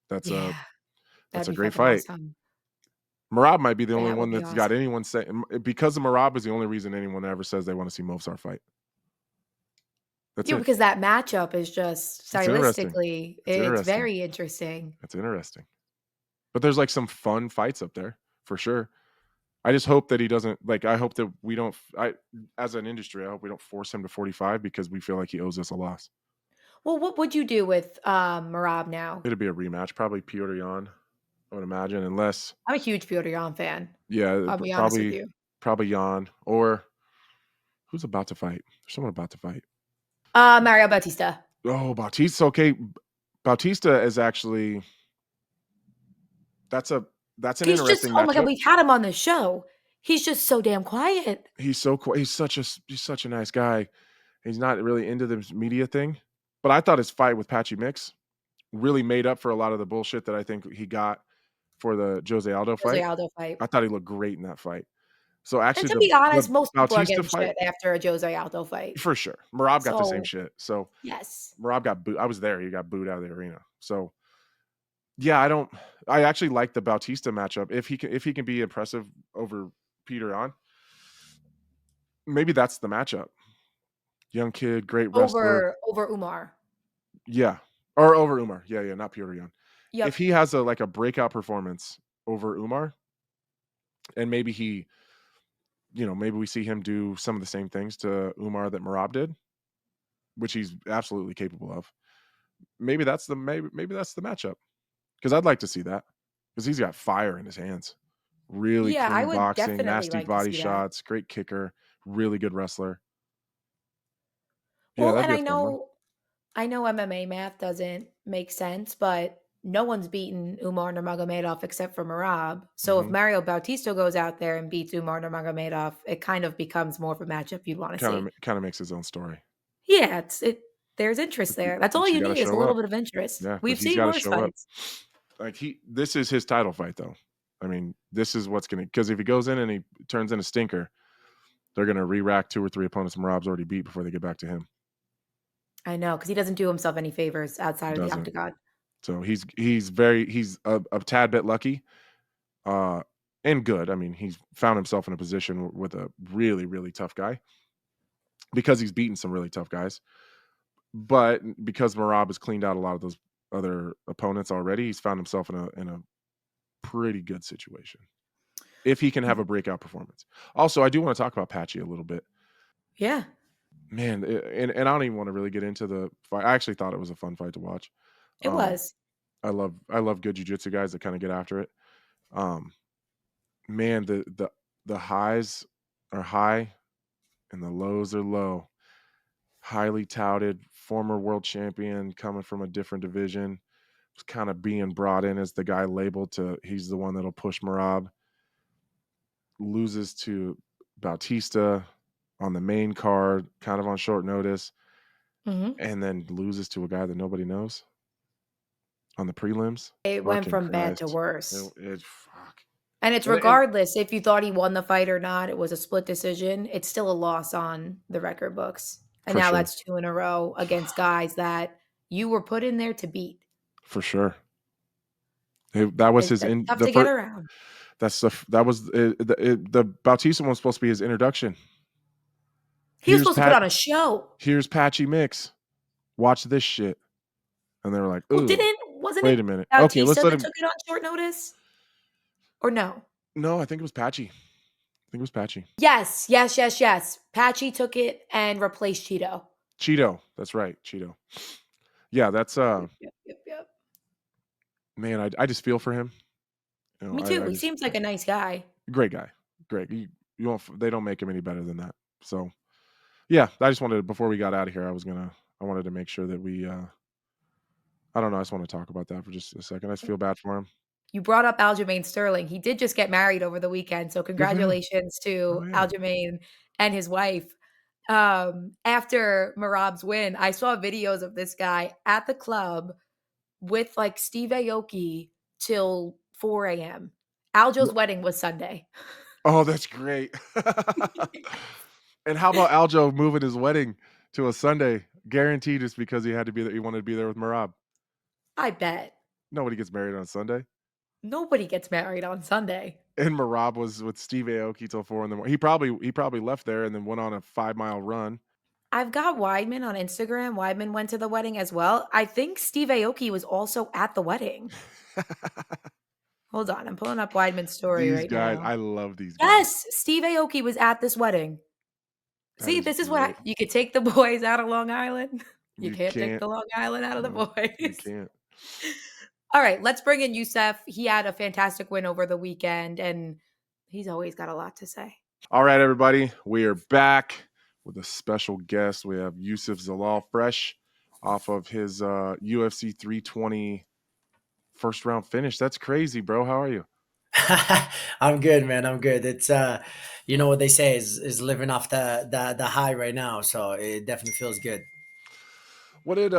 That's a great fight.
Awesome.
Merab might be the only one that's got anyone saying, because of Merab is the only reason anyone ever says they want to see Movsar fight. That's it.
Because that matchup is just stylistically, it's very interesting.
That's interesting. But there's like some fun fights up there for sure. I just hope that he doesn't, like, I hope that we don't, as an industry, I hope we don't force him to 45 because we feel like he owes us a loss.
Well, what would you do with Merab now?
It'd be a rematch, probably Petr Yan, I would imagine, unless.
I'm a huge Petr Yan fan.
Yeah,
I'll be honest with you.
Probably Yan, or who's about to fight? There's someone about to fight.
Mario Bautista.
Oh, Bautista. Okay. Bautista is actually, that's an interesting matchup.
Oh my God, we've had him on the show. He's just so damn quiet.
He's so he's such a nice guy. He's not really into the media thing. But I thought his fight with Patchy Mix really made up for a lot of the bullshit that I think he got for the Jose Aldo
Jose
fight.
Aldo fight.
I thought he looked great in that fight. So
And
actually,
to be honest,
the
most people are
Bautista
getting
fight,
shit after a Jose Aldo fight.
for sure. Merab got the same
So,
shit. So
yes.
Merab got booed. I was there. He got booed out of the arena. So yeah, I actually like the Bautista matchup. If he can be impressive over Peter on, maybe that's the matchup. Young kid, great wrestler.
Over Umar.
Yeah. Or over Umar. Yeah, not Peter Yan.
Yep.
If he has a breakout performance over Umar, and maybe maybe we see him do some of the same things to Umar that Merab did, which he's absolutely capable of. Maybe that's the matchup. Because I'd like to see that. Because he's got fire in his hands. Really
Yeah, I
clean
would
boxing,
definitely
nasty
like to
body
see that.
shots, great kicker, really good wrestler. Yeah,
Well,
that'd
and
be a fun one.
I know MMA math doesn't make sense, but no one's beaten Umar Nurmagomedov except for Merab. So if
Mhm.
Mario Bautista goes out there and beats Umar Nurmagomedov, it kind of becomes more of a matchup you'd want to see.
Kind of makes his own story.
Yeah, there's interest there. That's all
But you
you
got to
need is a
show
little
up.
bit of interest.
Yeah, but
We've
he's
seen
got to
worse
show up.
fights.
Like this is his title fight though. I mean, this is what's gonna, because if he goes in and he turns in a stinker, they're gonna re-rack 2 or 3 opponents Merab's already beat before they get back to him.
I know, because he doesn't do himself any favors outside of the
Doesn't.
octagon.
So he's a tad bit lucky, and good. I mean, he's found himself in a position with a really, really tough guy because he's beaten some really tough guys. But because Merab has cleaned out a lot of those other opponents already, he's found himself in a pretty good situation. If he can have a breakout performance. Also, I do want to talk about Patchy a little bit.
Yeah.
Man, and I don't even want to really get into the fight. I actually thought it was a fun fight to watch.
It was.
I love good jiu-jitsu guys that kind of get after it. Man, the highs are high and the lows are low. Highly touted former world champion coming from a different division, was kind of being brought in as the guy labeled to he's the one that'll push Merab. Loses to Bautista on the main card, kind of on short notice, and then loses to a guy that nobody knows on the prelims.
It went
Fucking
from bad to
Christ.
worse.
Fuck.
And it's regardless if you thought he won the fight or not, it was a split decision. It's still a loss on the record books. And
For
now
sure.
that's 2 in a row against guys that you were put in there to beat.
For sure. That was
It's
his
tough to get around.
That was the Bautista one was supposed to be his introduction.
He was supposed to put on a show.
Here's Patchy Mix. Watch this shit. And they were like, ooh. Wait a minute. Okay, let's let him.
Took it on short notice? Or no?
No, I think it was Patchy.
Yes. Patchy took it and replaced Cheeto.
That's right. Cheeto. Yeah, that's
Yep.
Man, I just feel for him. You know,
Me too. He seems like a nice guy.
Great guy. Great. You won't, they don't make him any better than that. So yeah, I just wanted, before we got out of here, I wanted to make sure that we I don't know, I just want to talk about that for just a second. I just feel bad for him.
You brought up Aljamain Sterling. He did just get married over the weekend, so congratulations to Aljamain and his wife. After Merab's win, I saw videos of this guy at the club with like Steve Aoki till 4 a.m. Aljo's wedding was Sunday.
Oh, that's great. And how about Aljo moving his wedding to a Sunday? Guaranteed just because he had to be there. He wanted to be there with Merab.
I bet.
Nobody gets married on Sunday.
Nobody gets married on Sunday.
And Merab was with Steve Aoki till 4 in the morning. He probably left there and then went on a 5-mile run.
I've got Weidman on Instagram. Weidman went to the wedding as well. I think Steve Aoki was also at the wedding. Hold on. I'm pulling up Weidman's story
these guys,
now.
I love these guys.
Yes, Steve Aoki was at this wedding. See, this is what you could take the boys out of Long Island. You can't take the Long Island out of the boys.
You can't.
All right, let's bring in Yousef. He had a fantastic win over the weekend, and he's always got a lot to say.
All right, everybody. We are back with a special guest. We have Yousef Zalal fresh off of his UFC 320 first round finish. That's crazy, bro. How are you?
I'm good, man. I'm good. It's you know what they say is living off the high right now, so it definitely feels good.
What did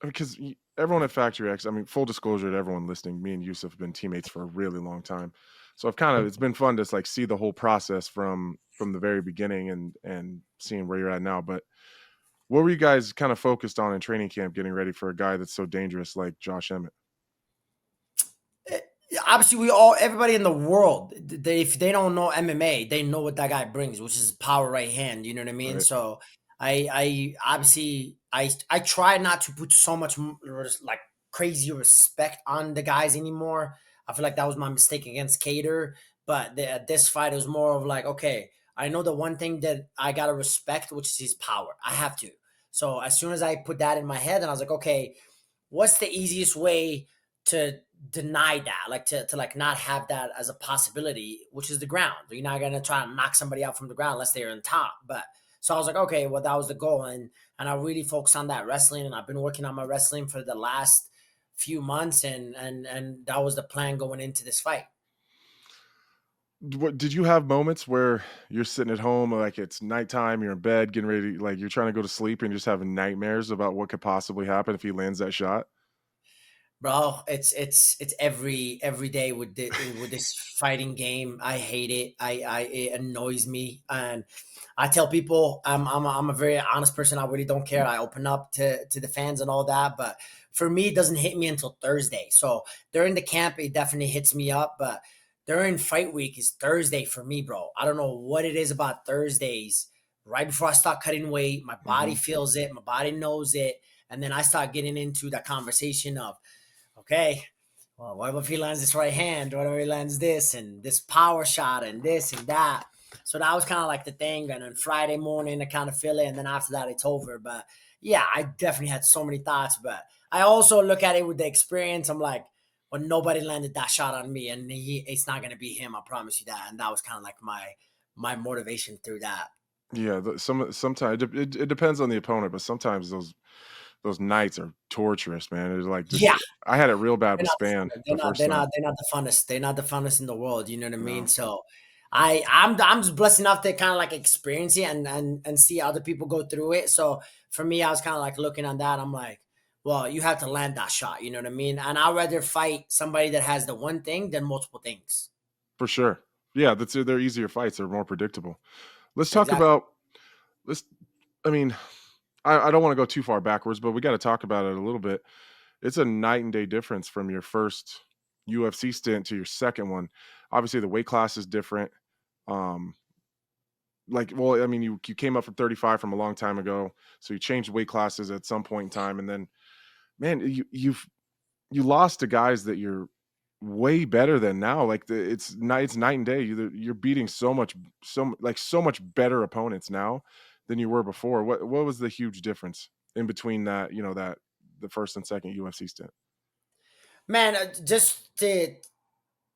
because everyone at Factory X, I mean, full disclosure to everyone listening, me and Yusuf have been teammates for a really long time. So I've kind of it's been fun to like see the whole process from the very beginning and seeing where you're at now. But what were you guys kind of focused on in training camp getting ready for a guy that's so dangerous like Josh Emmett?
Obviously, everybody in the world, if they don't know MMA, they know what that guy brings, which is power right hand. You know what I mean?
Right.
So I obviously, I try not to put so much like crazy respect on the guys anymore. I feel like that was my mistake against Cater, but this fight was more of like, okay, I know the one thing that I gotta respect, which is his power. I have to. So as soon as I put that in my head, and I was like, okay, what's the easiest way to deny that, like to like not have that as a possibility, which is the ground. You're not gonna try to knock somebody out from the ground unless they're on top. But so I was like, okay, well, that was the goal. And I really focused on that wrestling, and I've been working on my wrestling for the last few months, and that was the plan going into this fight.
What did you have moments where you're sitting at home, like it's nighttime, you're in bed, getting ready, like you're trying to go to sleep, and you're just having nightmares about what could possibly happen if he lands that shot?
Bro, it's every day with with this fighting game. I hate it. I It annoys me, and I tell people I'm a very honest person. I really don't care. I open up to the fans and all that, but for me, it doesn't hit me until Thursday. So during the camp, it definitely hits me up, but during fight week is Thursday for me, bro. I don't know what it is about Thursdays. Right before I start cutting weight, my body
Hmm.
feels it, my body knows it, and then I start getting into that conversation of, okay, well, what if he lands this right hand? What if he lands this and this power shot and this and that? So that was kind of like the thing. And on Friday morning, I kind of feel it. And then after that, it's over. But yeah, I definitely had so many thoughts. But I also look at it with the experience. I'm like, well, nobody landed that shot on me. And it's not going to be him. I promise you that. And that was kind of like my motivation through that.
Yeah, sometimes it depends on the opponent, but sometimes those nights are torturous, man. It's like just
Yeah.
I had it real bad
They're
with
not the
Span
funnest.
the first time.
They're not the funnest. They're not the funnest in the world. You know what I mean?
No,
So I'm just blessed enough to kind of like experience it and see other people go through it. So for me, I was kind of like looking on that. I'm like, well, you have to land that shot. You know what I mean? And I'd rather fight somebody that has the one thing than multiple things.
for sure. Yeah, they're easier fights. They're more predictable. Let's talk
Exactly.
about let's. I mean, I don't want to go too far backwards, but we got to talk about it a little bit. It's a night and day difference from your first UFC stint to your second one. Obviously, the weight class is different. Um, like, well, I mean, you came up from 35 from a long time ago, so you changed weight classes at some point in time, and then, man, you lost to guys that you're way better than now. Like it's night and day. You're beating so much better opponents now than you were before. What was the huge difference in between that? You know that the first and second UFC stint.
Man, just to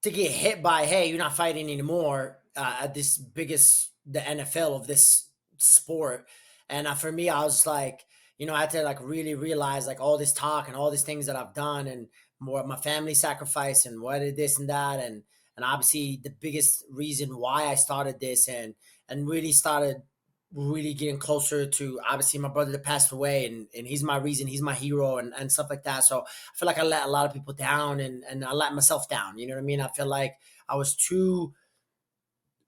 get hit by, hey, you're not fighting anymore at this biggest, the NFL of this sport. And for me, I was like, I had to like really realize like all this talk and all these things that I've done and more my family sacrifice and what did this and that. And obviously the biggest reason why I started this and really started really getting closer to obviously my brother that passed away, and he's my reason, he's my hero and stuff like that. So I feel like I let a lot of people down, and I let myself down. You know what I mean? I feel like I was too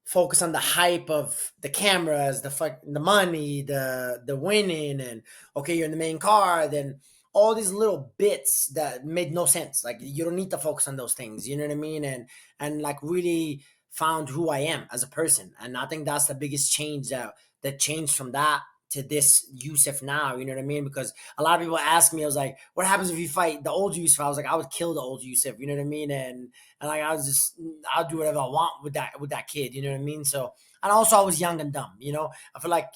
focused on the hype of the cameras, the money, the winning, and okay, you're in the main card, and all these little bits that made no sense. Like you don't need to focus on those things. You know what I mean? And like really found who I am as a person. And I think that's the biggest change that changed from that to this Youssef now. You know what I mean? Because a lot of people ask me, I was like, what happens if you fight the old Youssef? I was like, I would kill the old Youssef. You know what I mean? And like I'll do whatever I want with that kid. You know what I mean? So, and also I was young and dumb. I feel like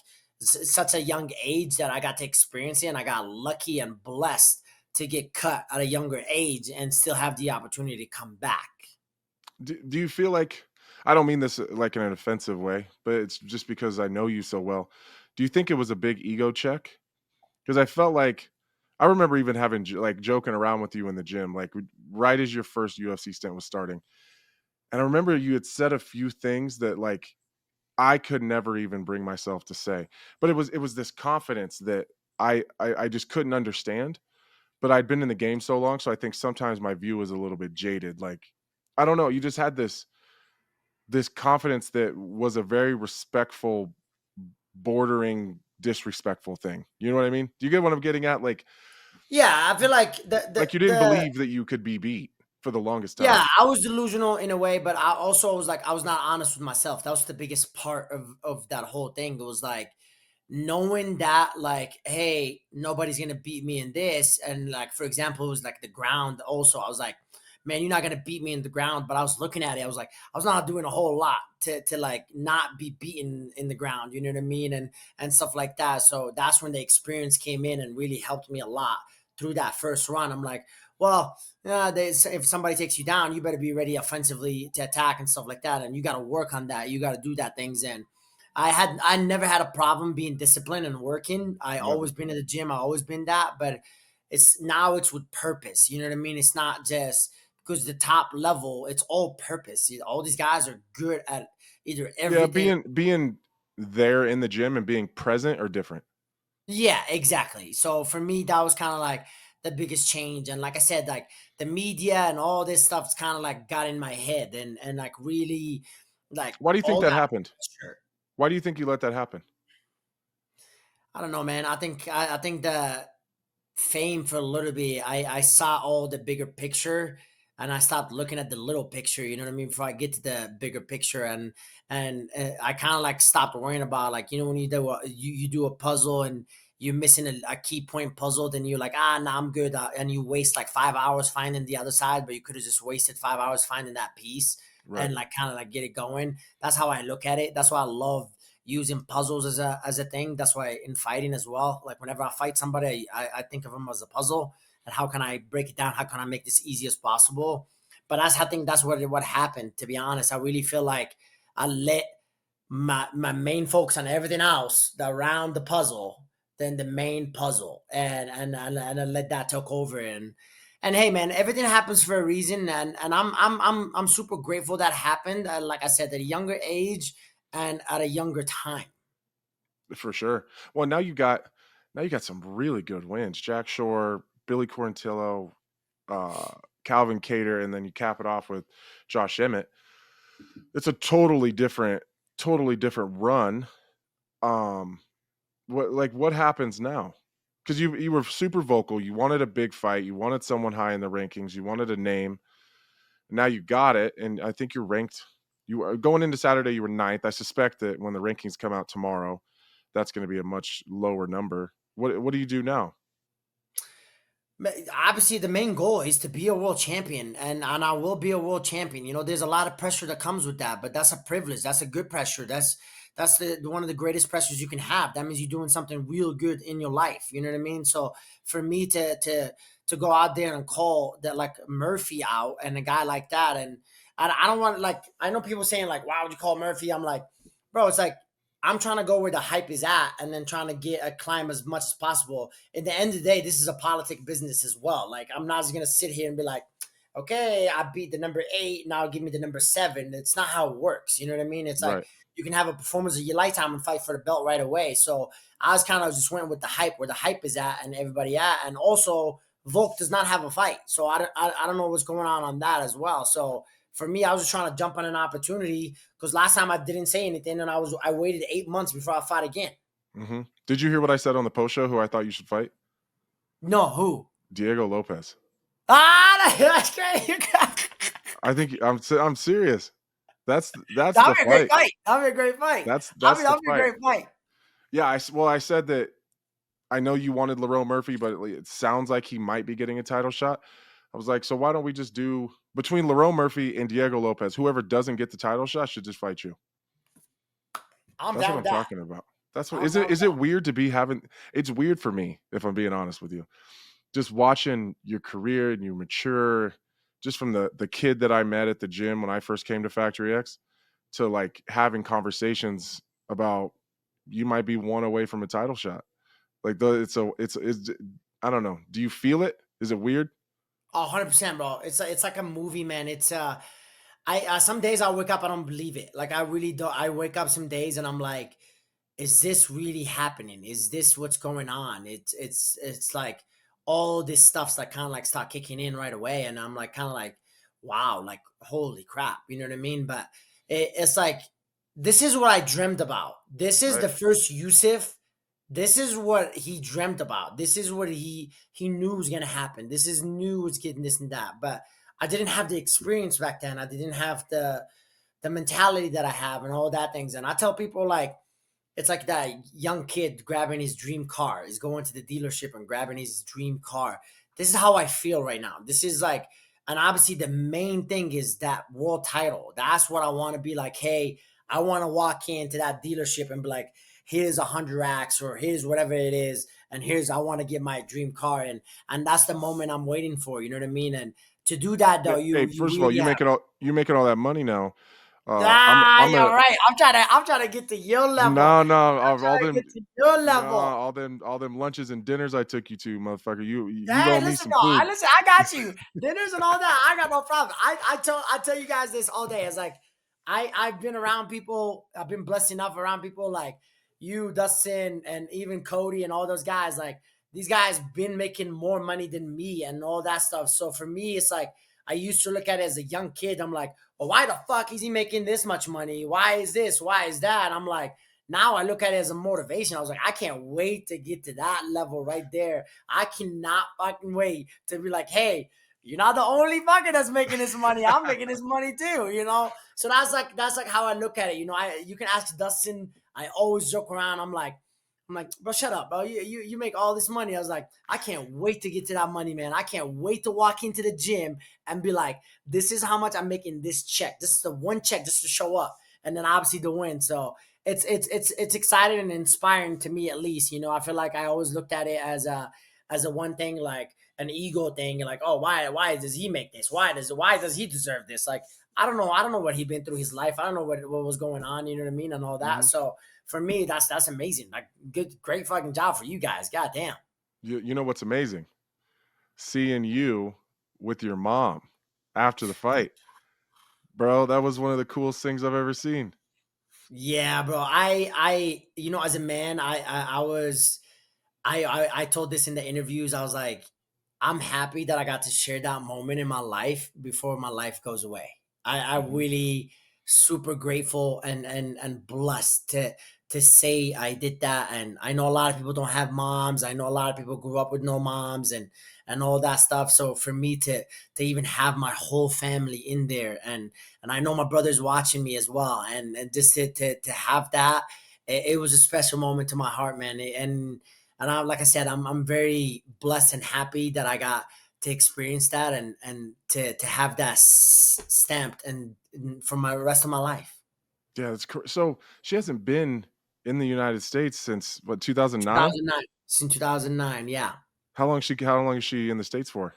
it's such a young age that I got to experience it, and I got lucky and blessed to get cut at a younger age and still have the opportunity to come back.
Do you feel like I don't mean this like in an offensive way, but it's just because I know you so well. Do you think it was a big ego check? Because I felt like I remember even having like joking around with you in the gym, like right as your first UFC stint was starting. And I remember you had said a few things that like I could never even bring myself to say. But it was this confidence that I just couldn't understand. But I'd been in the game so long, so I think sometimes my view was a little bit jaded. Like, I don't know, you just had this confidence that was a very respectful, bordering disrespectful thing. You know what I mean? Do you get what I'm getting at?
Yeah, I feel like
Like you didn't believe that you could be beat for the longest time.
yeah, I was delusional in a way, but I also was like, I was not honest with myself. That was the biggest part of that whole thing. It was like knowing that, like, hey, nobody's gonna beat me in this, and like, for example, it was like the ground. Also, I was like, man, you're not gonna beat me in the ground. But I was looking at it, I was like, I was not doing a whole lot to like not be beaten in the ground. You know what I mean, and stuff like that. So that's when the experience came in and really helped me a lot through that first run. I'm like, well, if somebody takes you down, you better be ready offensively to attack and stuff like that. And you got to work on that. You got to do that things. And I never had a problem being disciplined and working. I
Yeah.
always been at the gym. I always been that, but it's with purpose. You know what I mean? It's not just because the top level, it's all purpose. All these guys are good at either
Yeah,
everything.
being there in the gym and being present are different.
Yeah, exactly. So for me, that was kind of like the biggest change. And like I said, like the media and all this stuff's kind of like got in my head and like really like
Why do you think
all
that
that
happened?
pressure.
Why do you think you let that happen?
I don't know, man. I think the fame for a little bit, I saw all the bigger picture and I stopped looking at the little picture, you know what I mean, before I get to the bigger picture. And I kind of like stopped worrying about, like, when you do you do a puzzle and you're missing a key point puzzle, then you're like, nah, I'm good, and you waste like 5 hours finding the other side, but you could have just wasted 5 hours finding that piece
Right.
and like kind of like get it going. That's how I look at it. That's why I love using puzzles as a thing. That's why in fighting as well, like whenever I fight somebody, I think of them as a puzzle and how can I break it down? How can I make this easy as possible? But I think that's what happened. To be honest, I really feel like I let my main focus on everything else around the puzzle than the main puzzle, and I let that take over. And hey, man, everything happens for a reason, and I'm super grateful that happened. Like I said, at a younger age and at a younger time.
For sure. Well, now you got some really good wins. Jack Shore, Billy Quarantillo, uh, Calvin Cater, and then you cap it off with Josh Emmett. It's a totally different run. Um, what happens now? Because you were super vocal. You wanted a big fight. You wanted someone high in the rankings. You wanted a name. Now you got it, and I think you're ranked. You are going into Saturday. You were ninth. I suspect that when the rankings come out tomorrow, that's going to be a much lower number. What do you do now?
Obviously, the main goal is to be a world champion, and I will be a world champion. There's a lot of pressure that comes with that, but that's a privilege. That's a good pressure. That's the one of the greatest pressures you can have. That means you're doing something real good in your life. You know what I mean? So for me to go out there and call that like Murphy out and a guy like that, and I don't want, like, I know people saying like, why would you call Murphy? I'm like, bro, it's like I'm trying to go where the hype is at and then trying to get a climb as much as possible. At the end of the day, this is a politic business as well. Like, I'm not just going to sit here and be like, okay, I beat the number 8. Now give me the number 7. It's not how it works. You know what I mean? It's like
Right.
you can have a performance of your lifetime and fight for the belt right away. So I was kind of just went with the hype, where the hype is at and everybody at. And also, Volk does not have a fight. So I don't know what's going on that as well. So for me, I was just trying to jump on an opportunity because last time I didn't say anything and I waited 8 months before I fought again.
Did you hear what I said on the post show? Who I thought you should fight?
No, who?
Diego Lopez.
That's great.
I think I'm serious. That's
That'll
the
be a great
fight.
fight. That'll be a great fight.
That's
That'll
the
be a
fight.
great fight.
Yeah. I said that. I know you wanted Lerone Murphy, but it sounds like he might be getting a title shot. I was like, so why don't we just do between Lerone Murphy and Diego Lopez? Whoever doesn't get the title shot should just fight you.
I'm
That's
down
what I'm
with that.
talking about. That's what
I'm
is
down
it.
with
Is it weird to be having? It's weird for me, if I'm being honest with you. Just watching your career and you mature, just from the kid that I met at the gym when I first came to Factory X, to like having conversations about you might be one away from a title shot. Like it's I don't know. Do you feel it? Is it weird?
100%, bro. It's like a movie, man. some days I wake up, I don't believe it. Like I really don't. I wake up some days and I'm like, is this really happening? Is this what's going on? It's like all this stuff's like kind of like start kicking in right away, and I'm like kind of like, wow, like holy crap, you know what I mean? But it's like this is what I dreamt about. This is
Right.
the first Youssef. This is what he dreamt about. This is what he knew was gonna happen. This is new. It's getting this and that, but I didn't have the experience back then. I didn't have the mentality that I have and all that things. And I tell people like it's like that young kid grabbing his dream car. He's going to the dealership and grabbing his dream car. This is how I feel right now. This is like, and obviously the main thing is that world title. That's what I want to be like. Hey, I want to walk into that dealership and be like, here's 100x or here's whatever it is, and here's I want to get my dream car, and that's the moment I'm waiting for. You know what I mean? And to do that though,
Hey, first of all,
really
you making all that money now. I'm
you're
a
right. I'm trying to get to your level.
no,
I'm
all
trying to
them
get to your
no,
level.
all them lunches and dinners I took you to, motherfucker. You
Hey,
owe me
listen,
some
no,
food.
listen. I got you. Dinners and all that. I got no problem. I tell you guys this all day. It's like I've been around people. I've been blessed enough around people like you, Dustin, and even Cody and all those guys. Like these guys been making more money than me and all that stuff. So for me, it's like I used to look at it as a young kid. I'm like, well, why the fuck is he making this much money? Why is this? Why is that? I'm like, now I look at it as a motivation. I was like, I can't wait to get to that level right there. I cannot fucking wait to be like, hey, you're not the only fucker that's making this money. I'm making this money too, you know? So that's like how I look at it. You know, you can ask Dustin. I always joke around. I'm like, bro, shut up, bro. You make all this money. I was like, I can't wait to get to that money, man. I can't wait to walk into the gym and be like, this is how much I'm making this check. This is the one check just to show up. And then obviously the win. So it's exciting and inspiring to me at least. You know, I feel like I always looked at it as a one thing, like an ego thing, like, oh, why does he make this? Why does he deserve this? Like, I don't know what he's been through his life. I don't know what was going on, you know what I mean, and all that.
Mhm.
So for me, that's amazing. Like, great fucking job for you guys. God damn.
You know what's amazing? Seeing you with your mom after the fight. Bro, that was one of the coolest things I've ever seen.
Yeah, bro. I you know, as a man, I told this in the interviews. I was like, I'm happy that I got to share that moment in my life before my life goes away. I
Mhm.
really super grateful and blessed to say I did that. And I know a lot of people don't have moms. I know a lot of people grew up with no moms and all that stuff. So for me to even have my whole family in there, and I know my brother's watching me as well, and just to have that, it was a special moment to my heart, man. And I, like I said, I'm very blessed and happy that I got to experience that and to have that stamped and for my rest of my life.
Yeah, so she hasn't been in the United States since what, 2009?
2009, since 2009, yeah.
How long is she in the States for?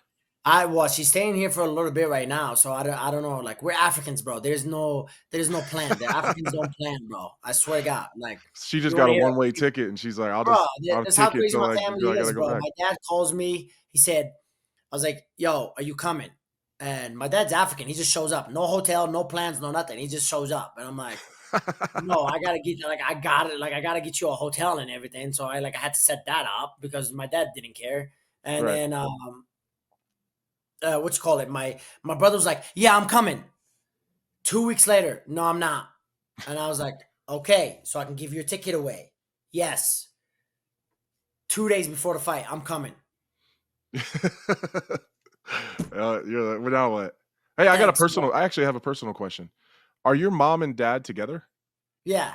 She's staying here for a little bit right now, so I don't know. Like we're Africans, bro. There's no plan. The Africans don't plan, bro. I swear to God. Like
She just
you
got
want
a
to hear,
one-way ticket and she's like,
bro?
I'll
That's how
kick it
crazy
till
my
I
family
gotta
is,
go
bro.
back.
My dad calls me. He said, I was like, yo, are you coming? And my dad's African. He just shows up. No hotel, no plans, no nothing. He just shows up. And I'm like, no, I gotta get I gotta get you a hotel and everything. So I had to set that up because my dad didn't care. And
Right.
then what you call it? My brother was like, yeah, I'm coming. 2 weeks later, no, I'm not. And I was like, okay, so I can give your ticket away. Yes. 2 days before the fight, I'm coming.
You're like, well, now what? Hey,
Thanks,
I actually have a personal question. Are your mom and dad together?
yeah.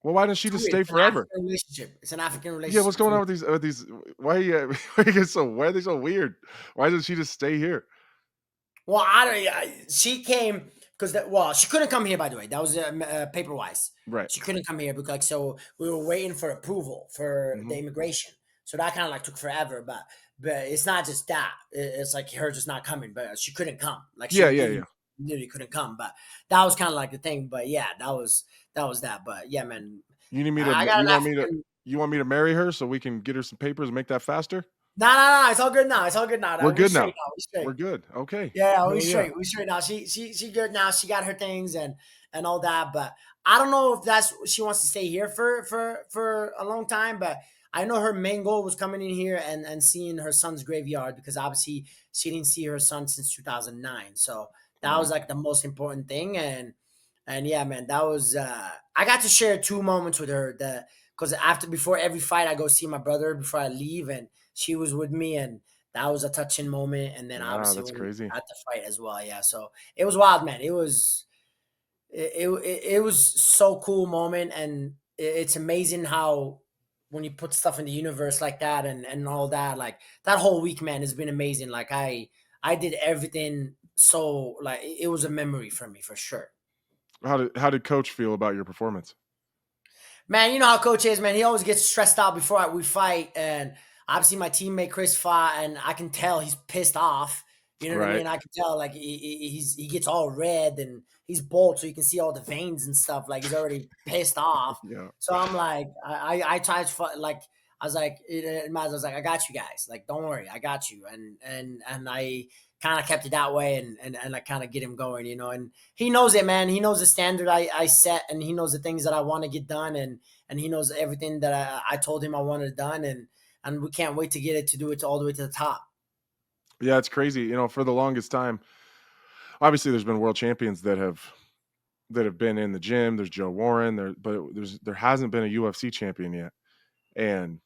Well, why doesn't she just stay
It's an
forever?
African relationship. It's an African
Yeah,
relationship.
what's going on with these? Why are they so weird? Why doesn't she just stay here?
Well, she came because she couldn't come here. By the way, that was paper wise.
Right.
She couldn't come here because so we were waiting for approval for the
Mhm.
immigration. So that kind of took forever. But it's not just that. It's like her just not coming, but she couldn't come. Like she
Yeah.
literally couldn't come. But that was kind of the thing. But yeah, that was that. But yeah, man,
You need me to
I got an
you
African.
want me to marry her so we can get her some papers and make that faster?
No. It's all good now. It's all good now.
We're good
straight
now.
now. We straight.
We're good. Okay.
Yeah, we
Hell yeah.
straight. We straight now. She good now. She got her things and all that. But I don't know if that's she wants to stay here for a long time. But I know her main goal was coming in here and seeing her son's graveyard, because obviously she didn't see her son since 2009. So that was like the most important thing. And yeah, man, that was I got to share 2 moments with her, because before every fight I go see my brother before I leave, and she was with me, and that was a touching moment. And then
Wow,
obviously
that's
when we
crazy.
at the fight as well. Yeah, so it was wild, man. It was so cool moment. And it's amazing how when you put stuff in the universe like that and all that, like that whole week, man, has been amazing. Like I did everything, so like it was a memory for me for sure.
How did coach feel about your performance?
Man, you know how coach is, man. He always gets stressed out before we fight. And obviously my teammate Chris fought, and I can tell he's pissed off. You know what I
Right.
mean? I can tell, like, he gets all red, and he's bald, so you can see all the veins and stuff. Like, he's already pissed off.
Yeah.
So I'm like, I tried to like, I was like, I was like, I got you guys. Like, don't worry, I got you. And I kind of kept it that way, and I kind of get him going, you know. And he knows it, man. He knows the standard I set, and he knows the things that I want to get done, and he knows everything that I told him I wanted done, and we can't wait to get it, to do it all the way to the top.
Yeah, it's crazy. You know, for the longest time, obviously there's been world champions that have been in the gym. There's Joe Warren there, but there hasn't been a UFC champion yet. And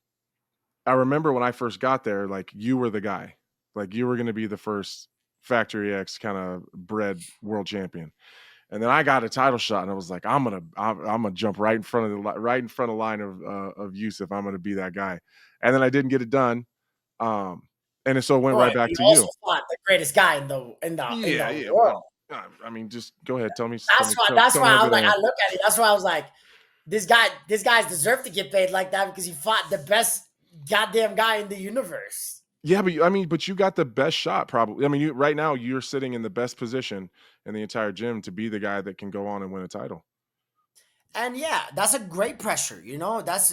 I remember when I first got there, like you were the guy. Like you were going to be the first Factory X kind of bred world champion. And then I got a title shot, and I was like, I'm gonna jump right in front of the line of Youssef. I'm gonna be that guy. And then I didn't get it done. And so it went right
Boy,
back
you
to
also
you.
fought the greatest guy in
Yeah,
the
yeah.
world.
I mean, just go ahead. Tell me.
That's
Tell
why
me
I was like,
everything.
I look at it. That's why I was like, this guy's deserved to get paid like that, because he fought the best goddamn guy in the universe.
Yeah, but but you got the best shot probably. I mean, right now you're sitting in the best position in the entire gym to be the guy that can go on and win a title.
And yeah, that's a great pressure. You know, that's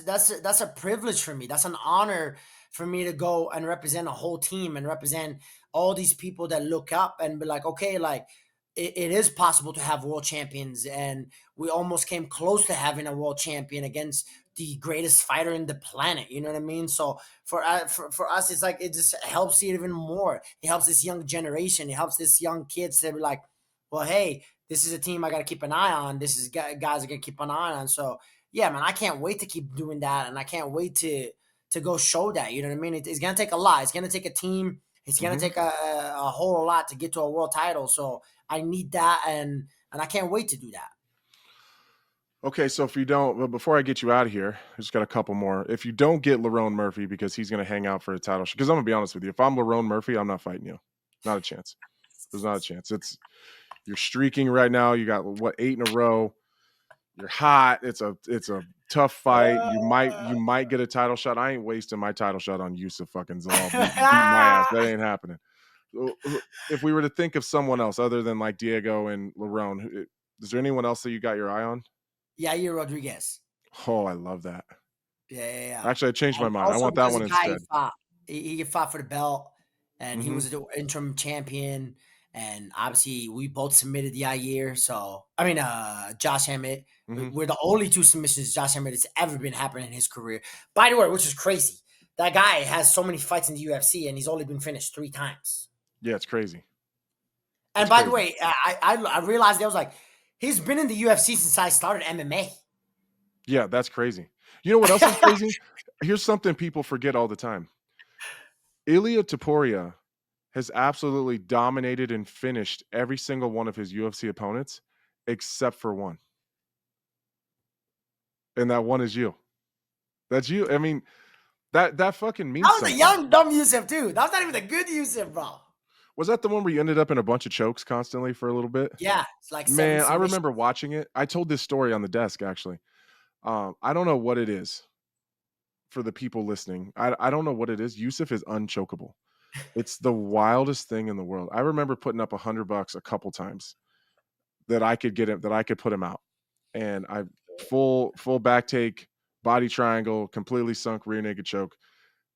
a privilege for me. That's an honor for me to go and represent a whole team and represent all these people that look up and be like, okay, like it is possible to have world champions, and we almost came close to having a world champion against the greatest fighter in the planet. You know what I mean? So for us, it's like it just helps it even more. It helps this young generation. It helps this young kids to be like, well, hey, this is a team I got to keep an eye on. This is guys I got to keep an eye on. So yeah, man, I can't wait to keep doing that, and I can't wait to go show that. You know what I mean? It's gonna take a lot. It's gonna take a team. It's gonna
Mhm.
take a whole lot to get to a world title. So I need that, and I can't wait to do that.
Okay, so if you don't, but before I get you out of here, I just got a couple more. If you don't get Lerone Murphy because he's going to hang out for a title, because I'm going to be honest with you, if I'm Lerone Murphy, I'm not fighting you. Not a chance. There's not a chance. You're streaking right now. You got what, 8 in a row. You're hot. It's a tough fight. You might get a title shot. I ain't wasting my title shot on Youssef fucking Zalal beating my ass. That ain't happening. If we were to think of someone else other than like Diego and Lerone, is there anyone else that you got your eye on?
Yair Rodriguez.
Oh, I love that.
Yeah.
Actually, I changed my
And
mind. I
also
want that
because
one
the guy
instead.
he fought for the belt, and he
Mhm.
was the interim champion. And obviously, we both submitted Yair. So I mean, Josh Emmett.
Mhm.
We're the only 2 submissions Josh Emmett has ever been happening in his career. By the way, which is crazy. That guy has so many fights in the UFC, and he's only been finished 3 times.
Yeah, it's crazy.
And
It's
by the
crazy.
way, I realized I was like, he's been in the UFC since I started MMA.
Yeah, that's crazy. You know what else is crazy? Here's something people forget all the time. Ilia Topuria has absolutely dominated and finished every single one of his UFC opponents except for one. And that one is you. That's you. I mean, that fucking means
That was a
something.
young, dumb Youssef, too. That was not even a good Youssef, bro.
Was that the one where you ended up in a bunch of chokes constantly for a little bit?
Yeah, it's like 7
Man, I
submissions.
remember watching it. I told this story on the desk, actually. I don't know what it is for the people listening. I don't know what it is. Youssef is unchokable. It's the wildest thing in the world. I remember putting up $100 a couple times that I could get him, that I could put him out. And full back take, body triangle, completely sunk rear naked choke.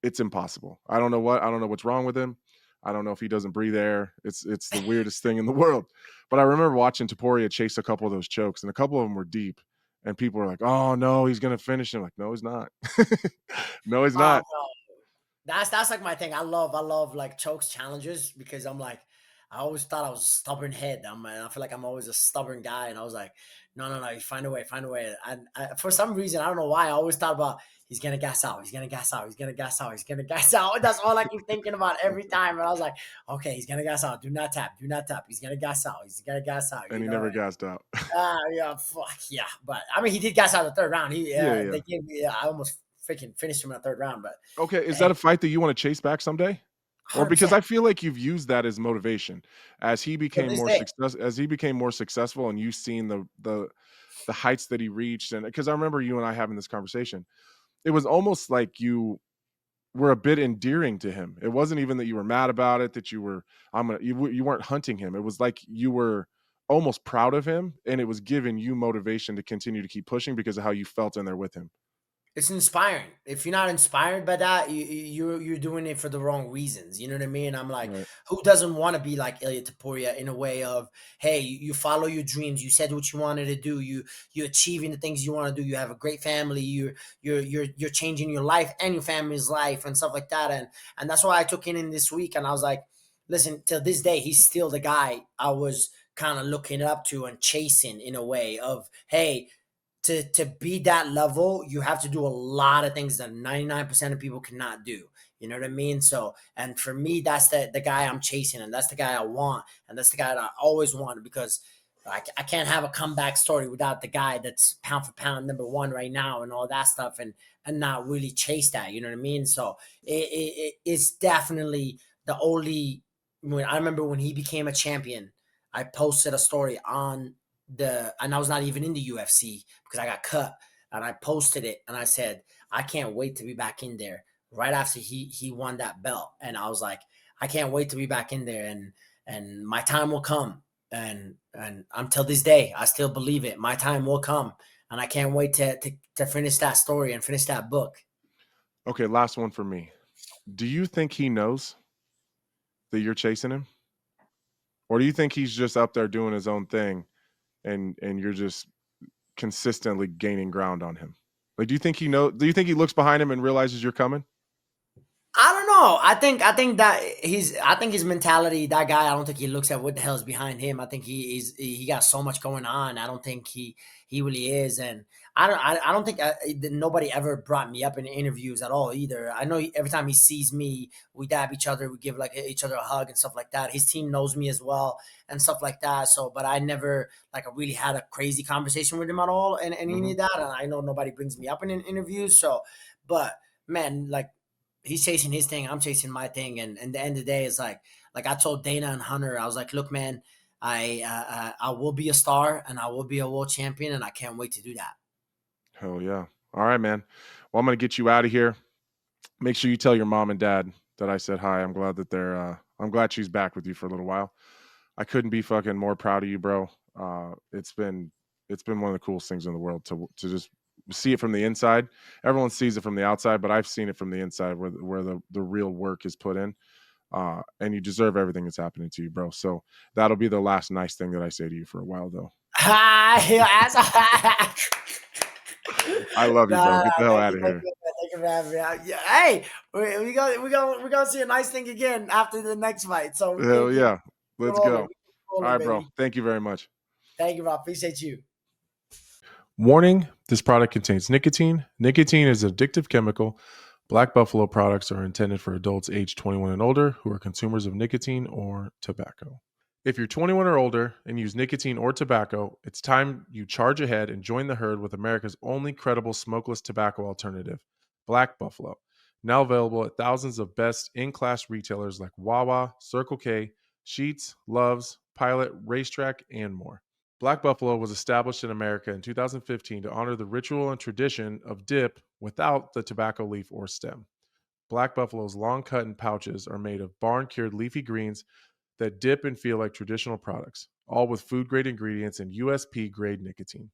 it's impossible. I don't know what's wrong with him. I don't know if he doesn't breathe air. It's the weirdest thing in the world. But I remember watching Topuria chase a couple of those chokes, and a couple of them were deep. And people were like, "Oh no, he's gonna finish him." Like, no, he's not. No, he's not.
No. That's like my thing. I love like chokes challenges because I'm like, I always thought I was a stubborn head. I feel like I'm always a stubborn guy, and I was like, no, you find a way. And for some reason, I don't know why, I always thought about he's gonna gas out, he's gonna gas out, he's gonna gas out, he's gonna gas out. That's all I keep thinking about every time. And I was like, okay, he's gonna gas out. Do not tap. He's gonna gas out. He's gonna gas out.
And he never gassed out.
Yeah, fuck yeah. But I mean, he did gas out the third round. They gave me. I almost freaking finished him in the third round. But
okay, is that a fight that you want to chase back someday? Or
100%.
because I feel like you've used that as motivation as he became more successful, and you've seen the heights that he reached. And because I remember you and I having this conversation, it was almost like you were a bit endearing to him. It wasn't even that you were mad about it, that you weren't hunting him. It was like you were almost proud of him, and it was giving you motivation to continue to keep pushing because of how you felt in there with him.
It's inspiring. If you're not inspired by that, you're doing it for the wrong reasons. You know what I mean? I'm like,
Right.
who doesn't want to be like Ilia Topuria in a way of, hey, you follow your dreams. You said what you wanted to do. You're achieving the things you want to do. You have a great family. You're changing your life and your family's life and stuff like that. And that's why I took in this week. And I was like, listen, till this day, he's still the guy I was kind of looking up to and chasing in a way of, hey, to be that level, you have to do a lot of things that 99% of people cannot do. You know what I mean? So, and for me, that's the guy I'm chasing, and that's the guy I want, and that's the guy that I always wanted, because I can't have a comeback story without the guy that's pound for pound #1 right now and all that stuff, and not really chase that. You know what I mean? So it's definitely the only. When I remember when he became a champion, I posted a story on and I was not even in the UFC because I got cut, and I posted it and I said, I can't wait to be back in there right after he won that belt. And I was like, I can't wait to be back in there, and my time will come. And until this day, I still believe it. My time will come, and I can't wait to finish that story and finish that book.
Okay, last one for me. Do you think he knows that you're chasing him? Or do you think he's just up there doing his own thing and you're just consistently gaining ground on him? Like, do you think he looks behind him and realizes you're coming?
I don't know. I think his mentality, that guy, I don't think he looks at what the hell is behind him. I think he got so much going on. I don't think he really is. And I don't think nobody ever brought me up in interviews at all either. I know every time he sees me, we dab each other, we give like each other a hug and stuff like that. His team knows me as well and stuff like that. So, but I never like really had a crazy conversation with him at all and any of that. And I know nobody brings me up in interviews. So, but man, like, he's chasing his thing, I'm chasing my thing, and at the end of the day, it's like I told Dana and Hunter, I was like, look, man, I will be a star and I will be a world champion, and I can't wait to do that.
Hell yeah! All right, man. Well, I'm gonna get you out of here. Make sure you tell your mom and dad that I said hi. I'm glad that I'm glad she's back with you for a little while. I couldn't be fucking more proud of you, bro. It's been one of the coolest things in the world to just see it from the inside. Everyone sees it from the outside, but I've seen it from the inside where the real work is put in. And you deserve everything that's happening to you, bro. So that'll be the last nice thing that I say to you for a while, though. I love you, bro. Get the hell out of here.
Thank you for having me. Yeah, hey, we gonna see a nice thing again after the next fight. So
hell yeah, let's go. All right,
baby.
bro. Thank you very much.
Thank you, Rob. Appreciate you.
Warning, this product contains nicotine. Nicotine is an addictive chemical. Black Buffalo products are intended for adults aged 21 and older who are consumers of nicotine or tobacco. If you're 21 or older and use nicotine or tobacco, it's time you charge ahead and join the herd with America's only credible smokeless tobacco alternative, Black Buffalo. Now available at thousands of best-in-class retailers like Wawa, Circle K, Sheetz, Love's, Pilot, Racetrack, and more. Black Buffalo was established in America in 2015 to honor the ritual and tradition of dip without the tobacco leaf or stem. Black Buffalo's long cut and pouches are made of barn-cured leafy greens that dip and feel like traditional products, all with food-grade ingredients and USP-grade nicotine.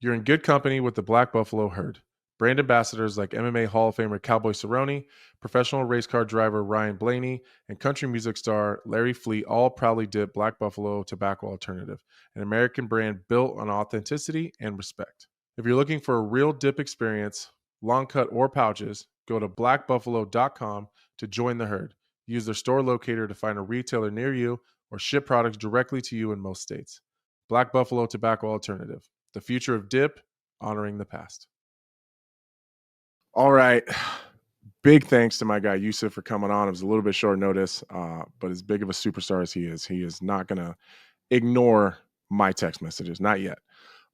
You're in good company with the Black Buffalo herd. Brand ambassadors like MMA Hall of Famer Cowboy Cerrone, professional race car driver Ryan Blaney, and country music star Larry Fleet all proudly dip Black Buffalo Tobacco Alternative, an American brand built on authenticity and respect. If you're looking for a real dip experience, long cut or pouches, go to blackbuffalo.com to join the herd. Use their store locator to find a retailer near you or ship products directly to you in most states. Black Buffalo Tobacco Alternative, the future of dip, honoring the past. All right. Big thanks to my guy Youssef for coming on. It was a little bit short notice, but as big of a superstar as he is not going to ignore my text messages. Not yet.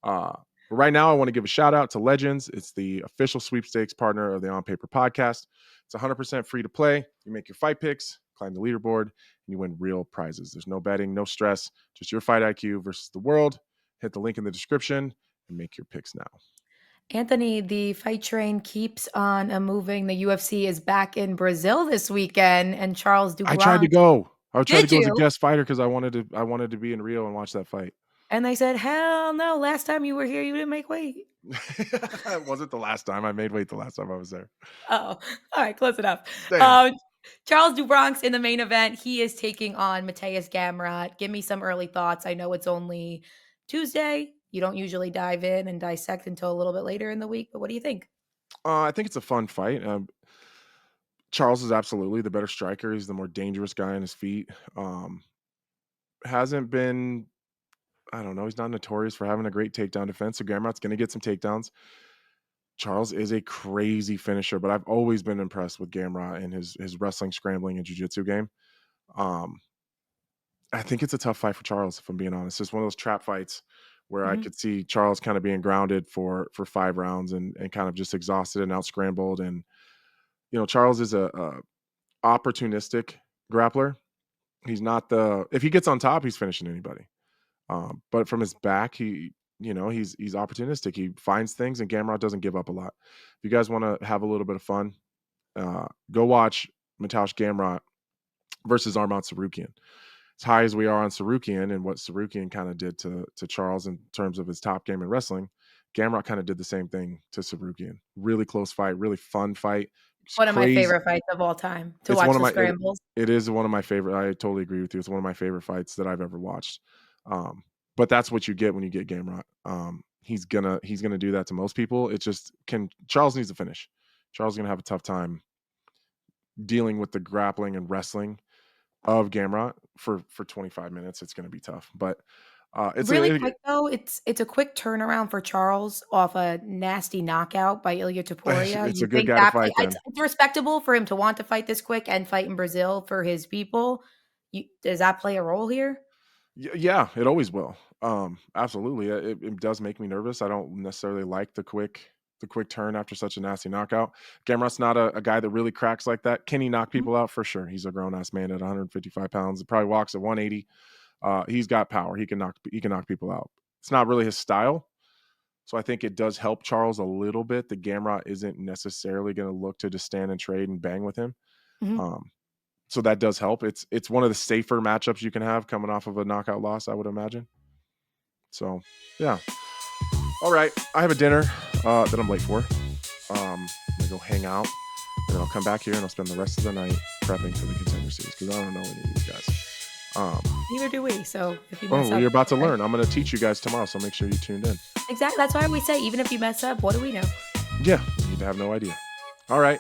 But right now, I want to give a shout out to Legendz. It's the official sweepstakes partner of the On Paper podcast. It's 100% free to play. You make your fight picks, climb the leaderboard, and you win real prizes. There's no betting, no stress, just your fight IQ versus the world. Hit the link in the description and make your picks now.
Anthony, the fight train keeps on moving. The UFC is back in Brazil this weekend, and Charles Dubronx.
I tried to go. I tried to go
Did
as a
you?
guest fighter because I wanted to be in Rio and watch that fight.
And they said, hell no, last time you were here, you didn't make weight.
It wasn't the last time. I made weight the last time I was there.
Oh, all right, close enough.
Damn.
Charles Dubronx in the main event. He is taking on Mateusz Gamrot. Give me some early thoughts. I know it's only Tuesday. You don't usually dive in and dissect until a little bit later in the week, but what do you think?
I think it's a fun fight. Charles is absolutely the better striker. He's the more dangerous guy on his feet. Hasn't been, I don't know, he's not notorious for having a great takedown defense. So Gamrot's going to get some takedowns. Charles is a crazy finisher, but I've always been impressed with Gamrot and his wrestling, scrambling, and jiu-jitsu game. I think it's a tough fight for Charles, if I'm being honest. It's one of those trap fights where I could see Charles kind of being grounded for 5 rounds and kind of just exhausted and out scrambled. And, Charles is a opportunistic grappler. He's not if he gets on top, he's finishing anybody. But from his back, he's opportunistic. He finds things, and Gamrot doesn't give up a lot. If you guys want to have a little bit of fun, go watch Mateusz Gamrot versus Arman Tsarukyan. As high as we are on Tsarukyan and what Tsarukyan kind of did to Charles in terms of his top game in wrestling, Gamrot kind of did the same thing to Tsarukyan. Really close fight, really fun fight.
One of my favorite fights of all time to watch the scrambles.
It is one of my favorite. I totally agree with you. It's one of my favorite fights that I've ever watched. But that's what you get when you get Gamrot. He's gonna do that to most people. It's just Charles needs to finish. Charles is gonna have a tough time dealing with the grappling and wrestling of Gamrot for 25 minutes. It's gonna be tough. But it's
really quick though. It's a quick turnaround for Charles off a nasty knockout by Ilia Topuria.
It's a good guy to fight.
It's respectable for him to want to fight this quick and fight in Brazil for his people. Does that play a role here?
Yeah, it always will. Absolutely. It does make me nervous. I don't necessarily like the quick turn after such a nasty knockout. Gamrot's not a guy that really cracks like that. Can he knock people out? For sure. He's a grown-ass man at 155 pounds. He probably walks at 180. He's got power. He can knock people out. It's not really his style. So I think it does help Charles a little bit. The Gamrot isn't necessarily going to look to just stand and trade and bang with him. So that does help. It's one of the safer matchups you can have coming off of a knockout loss, I would imagine. So, yeah. All right. I have a dinner that I'm late for. I'm going to go hang out. And then I'll come back here and I'll spend the rest of the night prepping for the contender series because I don't know any of these guys.
Neither do we. So if you mess up,
you're about to learn. I'm going to teach you guys tomorrow, so make sure you tuned in.
Exactly. That's why we say, even if you mess up, what do we know?
Yeah. You need to have no idea. All right.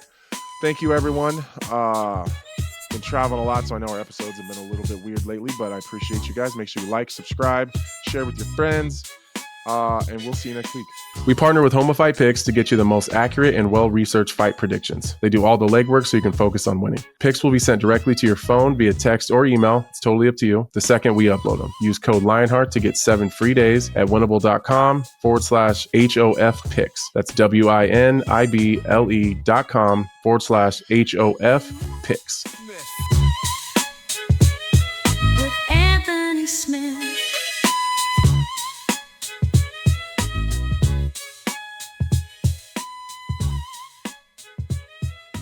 Thank you, everyone. Been traveling a lot, so I know our episodes have been a little bit weird lately, but I appreciate you guys. Make sure you like, subscribe, share with your friends, and we'll see you next week. We partner with Homa Fight Picks to get you the most accurate and well-researched fight predictions. They do all the legwork so you can focus on winning. Picks will be sent directly to your phone via text or email. It's totally up to you. The second we upload them. Use code Lionheart to get 7 free days at winnable.com/HOF picks. That's WINIBLE.com/HOF picks.
With Anthony Smith.